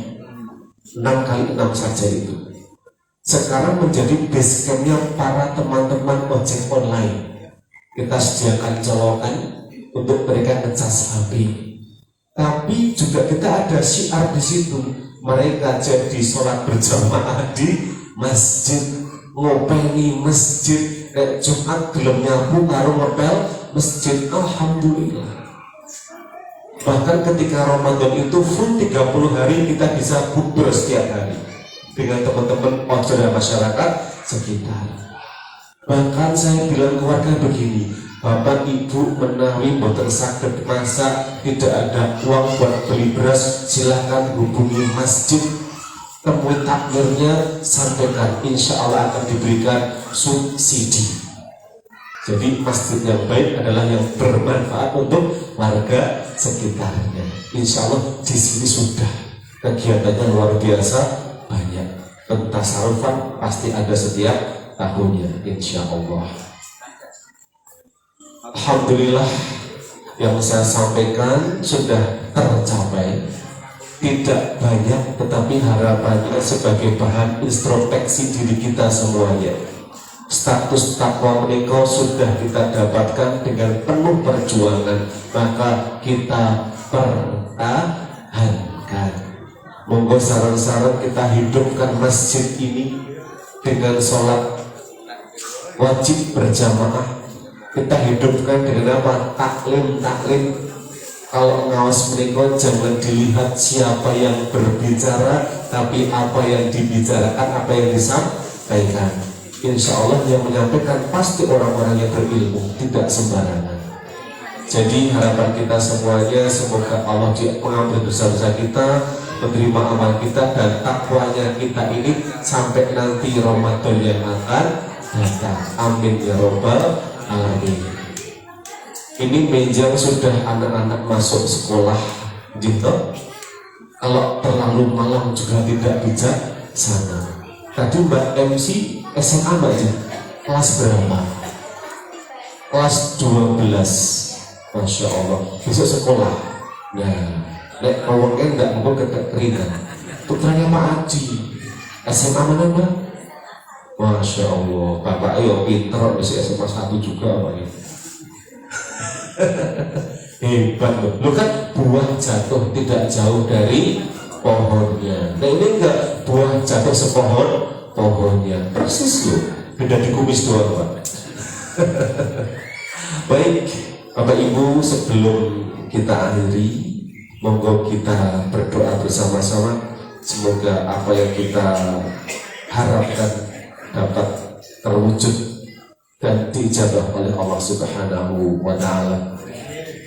6x6 saja itu. Sekarang menjadi base campnya para teman-teman ojek online. Kita sediakan colokan untuk mereka ngecas HP. Tapi juga kita ada syiar di situ. Mereka jadi sholat berjamaah di masjid, ngopeni masjid, Jumat gelem nyapu karo ngopel masjid. Alhamdulillah. Bahkan ketika Ramadan itu full 30 hari kita bisa bukber setiap hari dengan teman-teman ojo dan masyarakat sekitar. Bahkan saya bilang ke warga begini, Bapak Ibu menawi boten saged masak, tidak ada uang buat beli beras, silakan hubungi masjid, temui takmirnya, sampaikan, insya Allah akan diberikan subsidi. Jadi masjid yang baik adalah yang bermanfaat untuk warga sekitarnya. Insya Allah di sini sudah kegiatannya luar biasa banyak. Pentasarufan pasti ada setiap tahunnya, insya Allah. Alhamdulillah yang saya sampaikan sudah tercapai. Tidak banyak, tetapi harapannya sebagai bahan introspeksi diri kita semuanya. Status takwa menika sudah kita dapatkan dengan penuh perjuangan, maka kita pertahankan. Monggo sarang-sarang kita hidupkan masjid ini dengan sholat wajib berjamaah. Kita hidupkan dengan apa? Taklim. Kalau ngawas menikah jangan dilihat siapa yang berbicara, tapi apa yang dibicarakan, apa yang disampaikan. Insya Allah yang menyampaikan pasti orang-orang yang berilmu, tidak sembarangan. Jadi harapan kita semuanya semoga Allah mengampuni dosa-dosa kita, menerima amal kita dan takwanya kita ini sampai nanti Ramadan yang akan datang. Amin ya robbal alamin. Ini meja sudah anak-anak masuk sekolah gitu. Kalau terlalu malam juga tidak bijaksana. Tadi Mbak MC SMA Mbak ya? Kelas berapa? Kelas 12. Masya Allah. Besok sekolah. Nah, nek ngomongnya enggak mau keringan. Putranya Pak Aji SMA mana Mbak? Masya Allah. Bapak ayo pinter bisa SMA 1 juga Pak ya. Hebat loh. Lu kan buah jatuh tidak jauh dari pohonnya. Nah ini enggak buah jatuh sepohon pohonnya. Persis loh. Beda dikumis doang Pak. Baik Bapak Ibu, sebelum kita akhiri, monggo kita berdoa bersama-sama. Semoga apa yang kita harapkan dapat terwujud dan diijabah oleh Allah Subhanahu wa Ta'ala.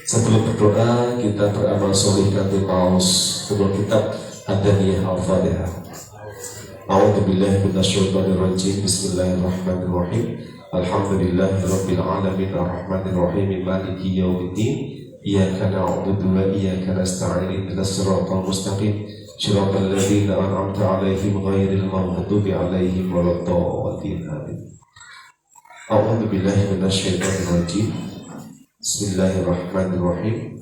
Sebelum berdoa, kita beramal soleh ganti paus sebelum kitab Ad-Daniyah Al-Fatihah. A'udzubillahi minasyaitonirrajim. Bismillahirrahmanirrahim. Alhamdulillahirabbil alamin arrahmanir rahim maliki yaumiddin. Iyyaka na'budu wa iyyaka nasta'in ihdinas siratal mustaqim siratal ladzina an'amta 'alaihim ghairil maghdubi 'alaihim waladdallin. A'udzu billahi minasyaitonir rajim. Bismillahirrahmanirrahim.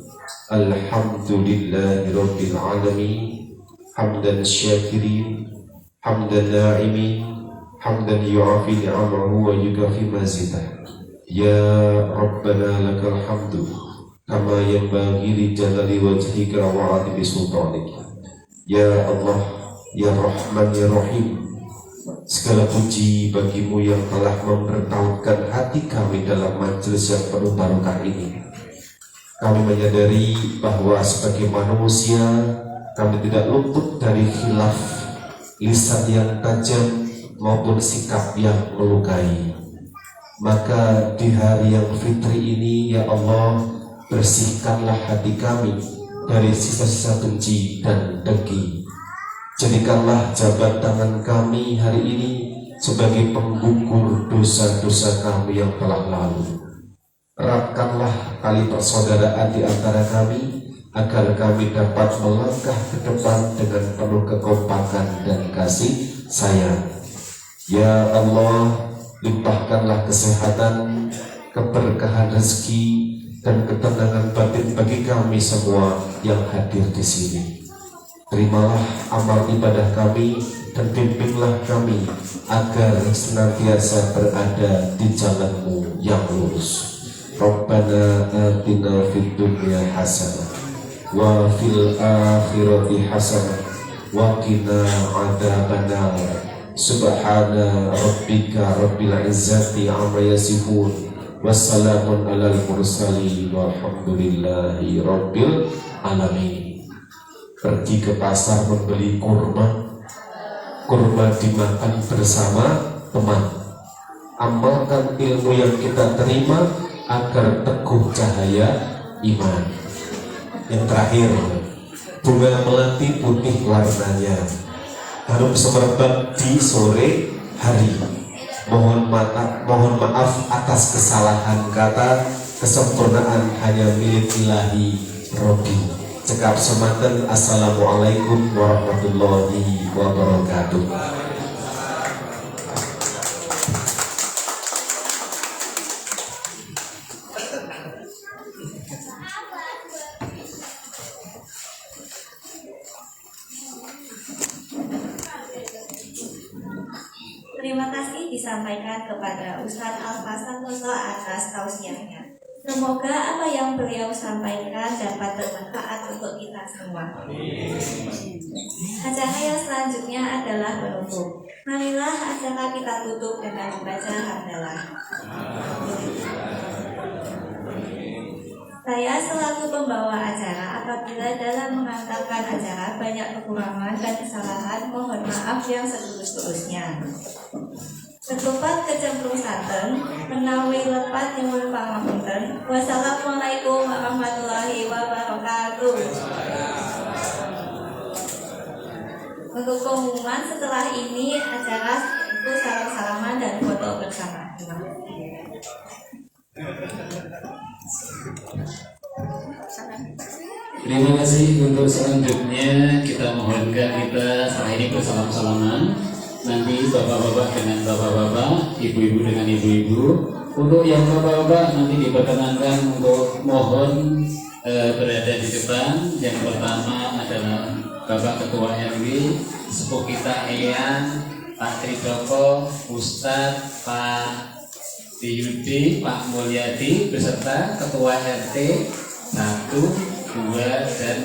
Alhamdulillahirabbil alamin hamdan syakirin hamdan na'imin hamdan yu'afi ni'amahu wa yukafi mazidah. Ya Rabbana lakal hamdu kama yanbaghi li jalali wajhika wa 'azimi sultanik. Ya Allah, Ya Rahman, Ya Rahim, Segala puji bagimu yang telah membertautkan hati kami dalam majelis yang penuh barokah ini. Kami menyadari bahwa sebagai manusia kami tidak luput dari khilaf, lisan yang tajam maupun sikap yang melukai. Maka di hari yang fitri ini, ya Allah, bersihkanlah hati kami dari sisa-sisa benci dan dengki. Jadikanlah jabat tangan kami hari ini sebagai penggugur dosa-dosa kami yang telah lalu. Eratkanlah tali persaudaraan di antara kami agar kami dapat melangkah ke depan dengan penuh kekompakan dan kasih sayang. Ya Allah, limpahkanlah kesehatan, keberkahan rezeki, dan ketenangan batin bagi kami semua yang hadir di sini. Terimalah amal ibadah kami dan bimbinglah kami agar senantiasa berada di jalan-Mu yang lurus. Rabbana atina fid dunya hasanah wa fil akhirati hasanah wa qina adzabannar. Subhana rabbika rabbil izzati amma yasifun. Wassalamun alal mursalin walhamdulillahi rabbil alamin. Pergi ke pasar membeli kurma dimakan bersama teman. Amalkan ilmu yang kita terima agar teguh cahaya iman. Yang terakhir, bunga melati putih warnanya, harum semerbak di sore hari. Mohon maaf atas kesalahan kata, kesempurnaan hanya milik Ilahi Robbi. Cekap semanten. Assalamualaikum warahmatullahi wabarakatuh. Terima kasih disampaikan kepada Ustadz Alfa Santoso atas tausiahnya. Semoga apa yang beliau sampaikan dapat bermanfaat untuk kita semua. Acara yang selanjutnya adalah penutup. Marilah acara kita tutup dengan membaca hamdalah. Saya selaku pembawa acara, apabila dalam mengantarkan acara banyak kekurangan dan kesalahan, mohon maaf yang setulus-tulusnya. Ketupat kecemplung santen, menawi lepat nyuwun pangapunten. Wassalamualaikum warahmatullahi wabarakatuh. Untuk pengumuman setelah ini acara itu salam-salaman dan foto bersama. Terima kasih. Terima kasih. Untuk selanjutnya kita mohonkan kita setelah ini bersalam-salaman. Nanti bapak-bapak dengan bapak-bapak, ibu-ibu dengan ibu-ibu. Untuk yang bapak-bapak nanti diperkenankan untuk mohon berada di depan. Yang pertama adalah Bapak Ketua RW, sepuh kita Eyang, Pak Tridoko, Ustadz, Pak Diyudi, Pak Mulyadi, beserta Ketua RT 1, 2, dan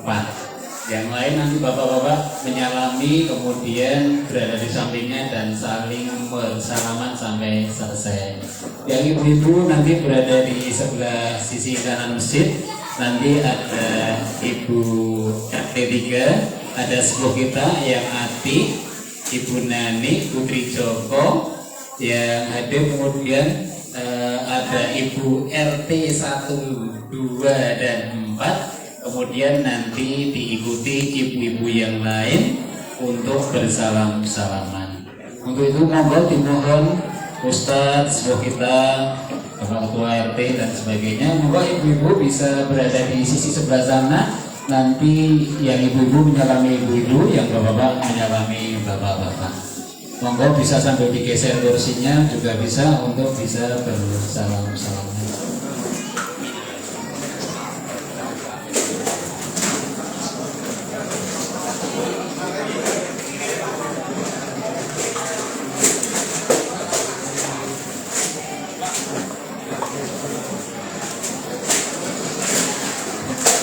4. Yang lain nanti bapak-bapak menyalami, kemudian berada di sampingnya dan saling bersalaman sampai selesai. Yang ibu-ibu nanti berada di sebelah sisi kanan masjid. Nanti ada Ibu RT 3, ada sepuh kita yang Ati, Ibu Nani, Putri Joko yang hadir, kemudian ada Ibu RT 1, 2, dan 4. Kemudian nanti diikuti ibu-ibu yang lain untuk bersalam-salaman. Untuk itu monggo dimohon Ustadz, sepuh kita, Bapak Ketua RT dan sebagainya, monggo ibu-ibu bisa berada di sisi sebelah sana. Nanti yang ibu-ibu menyalami ibu-ibu, yang bapak-bapak menyalami bapak-bapak. Monggo bisa sambil digeser kursinya juga bisa untuk bisa bersalam-salaman.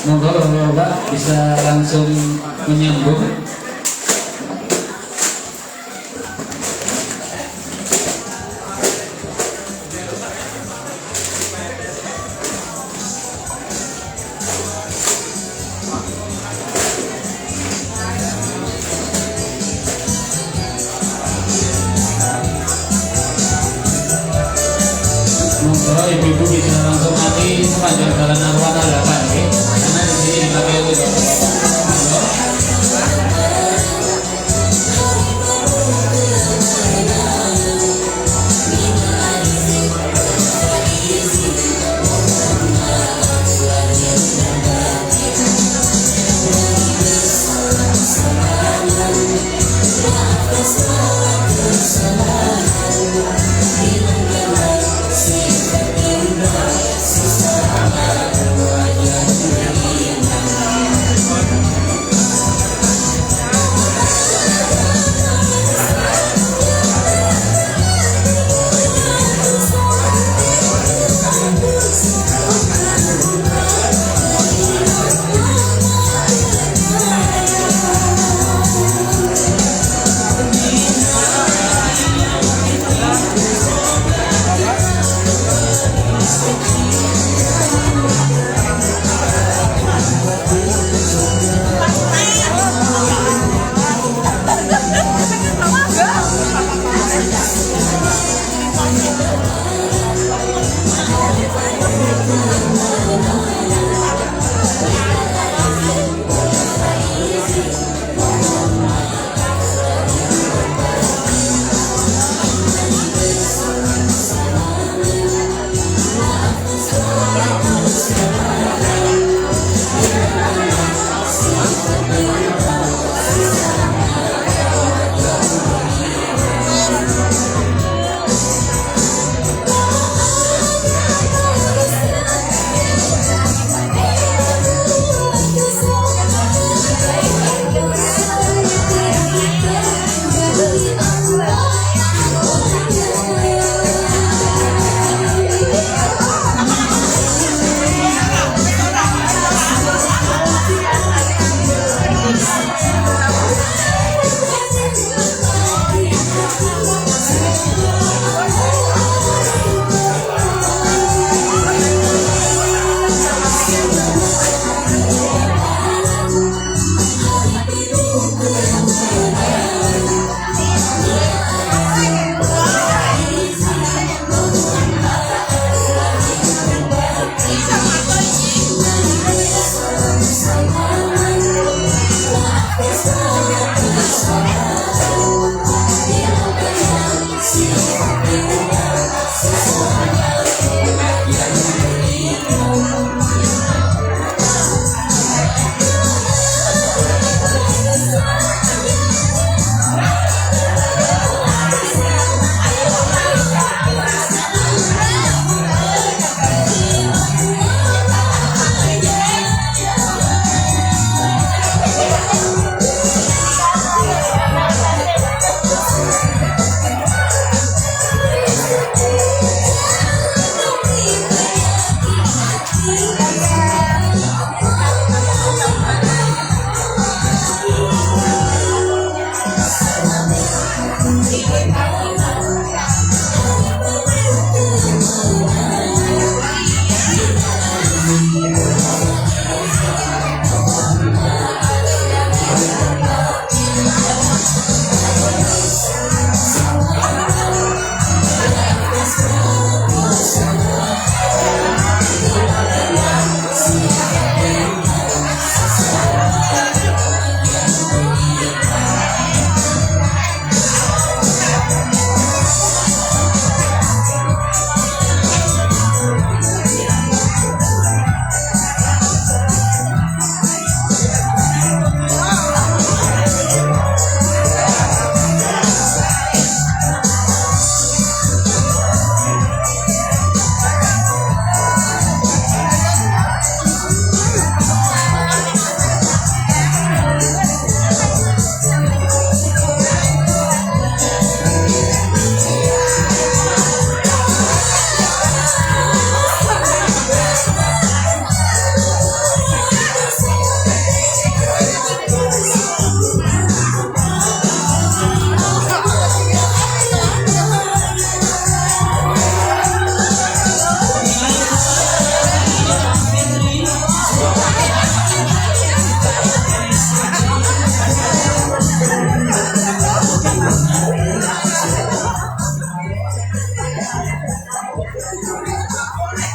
Monggo bapak bisa langsung menyambung. ibu-ibu bisa langsung nanti sepanjang jalan arwah hadapan, ya. Karena di sini dipakai untuk bapak-bapak. Selalu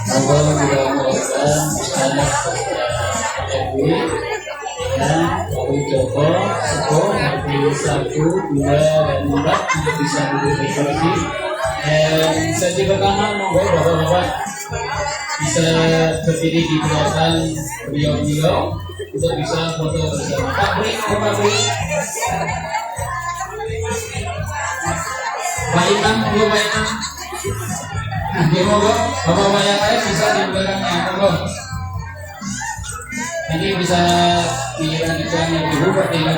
monggo kita mohonkan Ustaz Ewi dan Pak Joko Sepo nanti 1, 2, dan 4 untuk bisa duduk di kursi. Dan sesi pertama monggo bapak-bapak bisa berdiri di belakang beliau-beliau untuk bisa foto bersama. Pak Bri, Pak Bri, Pak Imam, Pak Imam. Oke, monggo bapak-bapak yang lain bisa di belakangnya, monggo. Nanti bisa dilanjutkan yang dulu berdiri.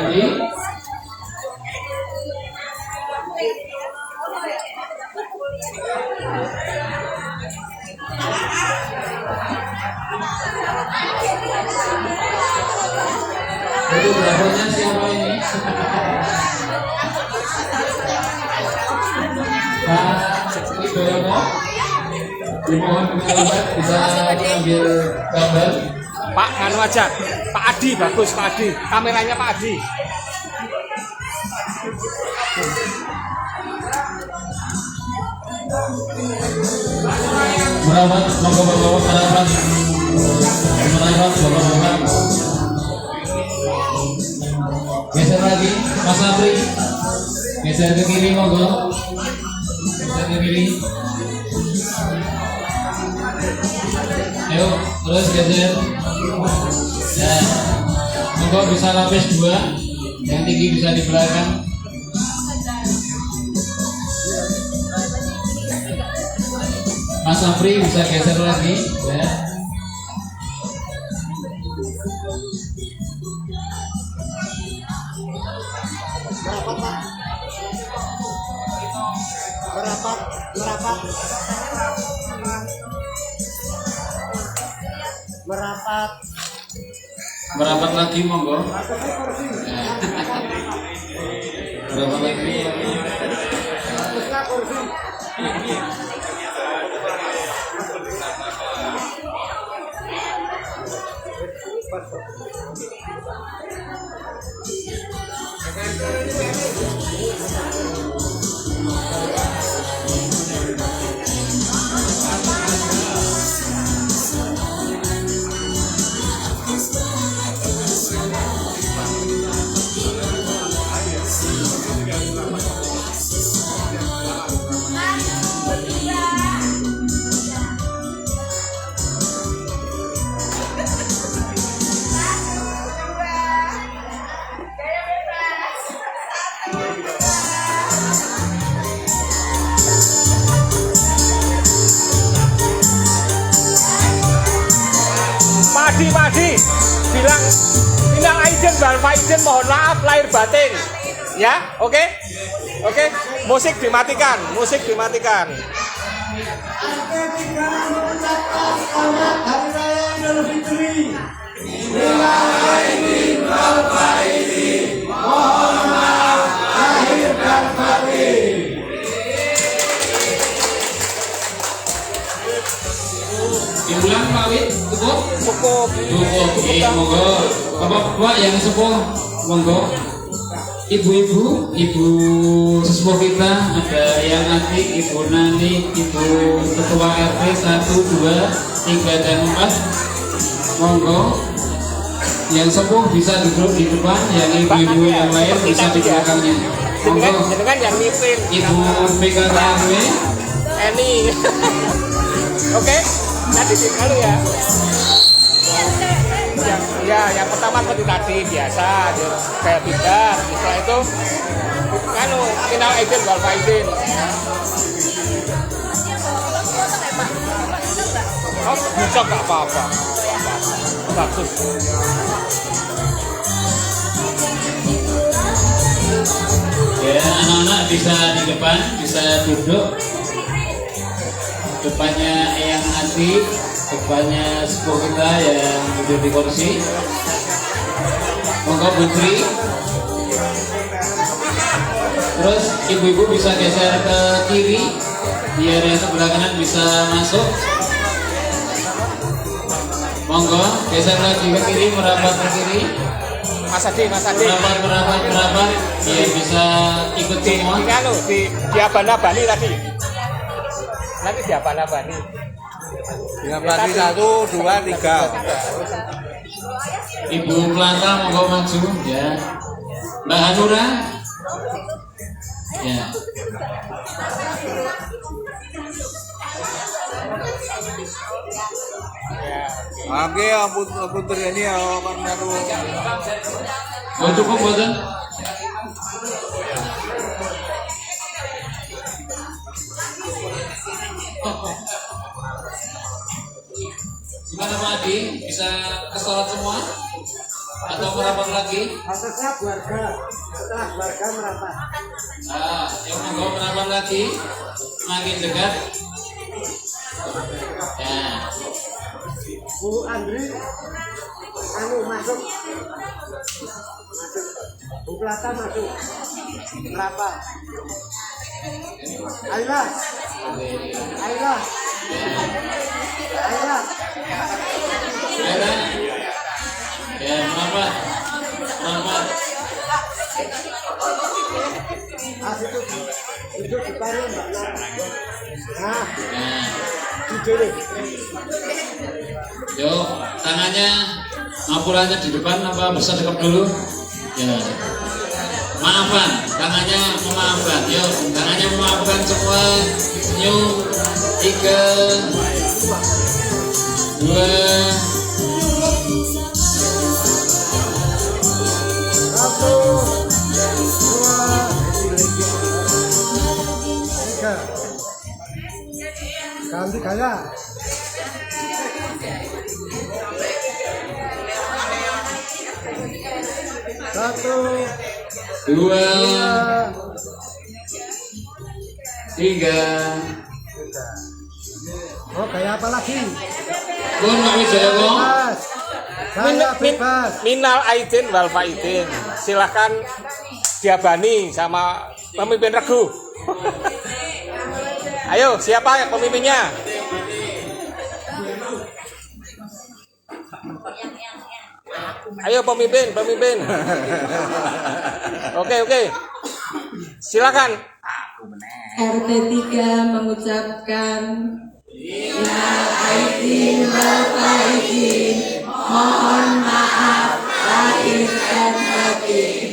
Itu berapanya siapa ini? Pak Widodo, dimohon bersabar bisa ambil gambar. Pak anu aja, Pak Adi bagus, Pak Adi, kameranya Pak Adi. Merapat, monggo bapak-bapak merapat, bapak-bapak. Geser lagi, Mas Apri, geser ke kiri monggo, geser ke kiri. Ayo, terus geser. Ya, monggo bisa lapis 2, yang tinggi bisa di belakang. Mas Apri bisa geser lagi, ya. Merapat lagi monggo. Merapat lagi. Pak Adi bilang minal aidin wal faizin, mohon maaf lahir batin. Ya, oke? Oke, musik dimatikan, musik dimatikan. Selamat Hari Raya Idul Fitri. Minal aidin wal faizin, mohon maaf lahir dan batin. Diulang Pak Wid, cukup? Cukup. Cukup, oke, monggo. Bapak-bapak yang sepuh, monggo. Ibu-ibu, ibu sesepuh kita, ada yang adik, ibu Nani, ibu ketua RT 1, 2, 3, dan 4. Monggo. Yang sepuh bisa duduk di depan, yang ibu-ibu yang lain bisa di belakangnya. Monggo. Jenengan yang mimpin. Ibu PKTRW. Eni. Oke, nanti kalau ya. Yang pertama seperti tadi biasa, kayak bidar. Setelah itu, kan minal aidin wal faizin. Oh, bisa nggak apa-apa. Bagus. Ya, anak-anak bisa di depan, bisa duduk. Depannya Eyang Atik, depannya sepuh kita yang duduk di kursi. Monggo Putri. Terus ibu-ibu bisa geser ke kiri, biar yang sebelah kanan bisa masuk. Monggo geser lagi ke kiri, merapat ke kiri. Mas Adi. Merapat, biar bisa ikut semua. Di Abana Bali tadi. Nanti di Abana Bali. Dengan pelatih 1, 2, 3. Ibu Plata monggo maju ya. Mbak Hanura. Ya. Oke, ampun terjadi ya Pak Naru. Oh cukup boten? Gimana Pak Adi? Bisa kesorot semua? Atau merapat lagi? Setelah keluarga merapat. Yang monggo merapat lagi, makin dekat. Ya. Bu Andri, masuk. Bu Plata masuk. Merapat. Ayolah. Ya, merapat. Itu depannya Mbak Nara. Nah, Nah, jujur deh. yuk, tangannya ampulannya di depan apa bersedekap dulu? Ya. Maafkan, tangannya memaafkan. Yuk, tangannya memaafkan semua. Senyum. 3, 2. Satu, dua, tiga. Ganti gaya. Satu, 2, 3. oh gaya apa lagi? Pun Pak Wijaya kok. Bebas. Gaya bebas. Minal aidin wal faidin. Silakan diabani sama pemimpin regu. Ayo, siapa yang pemimpinnya? Ayo pemimpin. Oke. Silakan. RT 3 mengucapkan minal aidin wal faidin, mohon maaf lahir dan batin.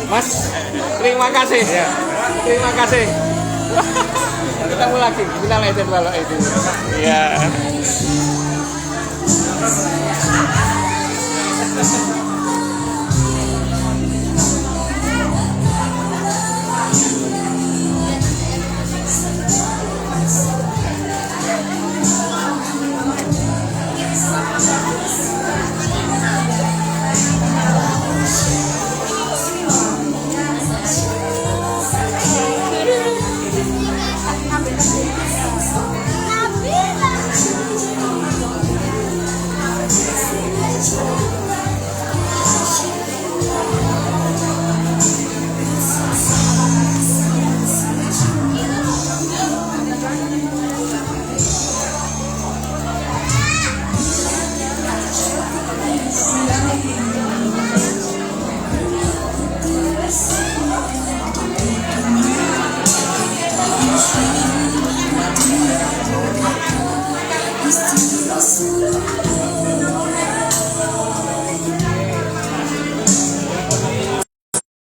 Mas, terima kasih. Terima kasih. Ketemu lagi. Minal aidin wal faidin. Iya. Thank you.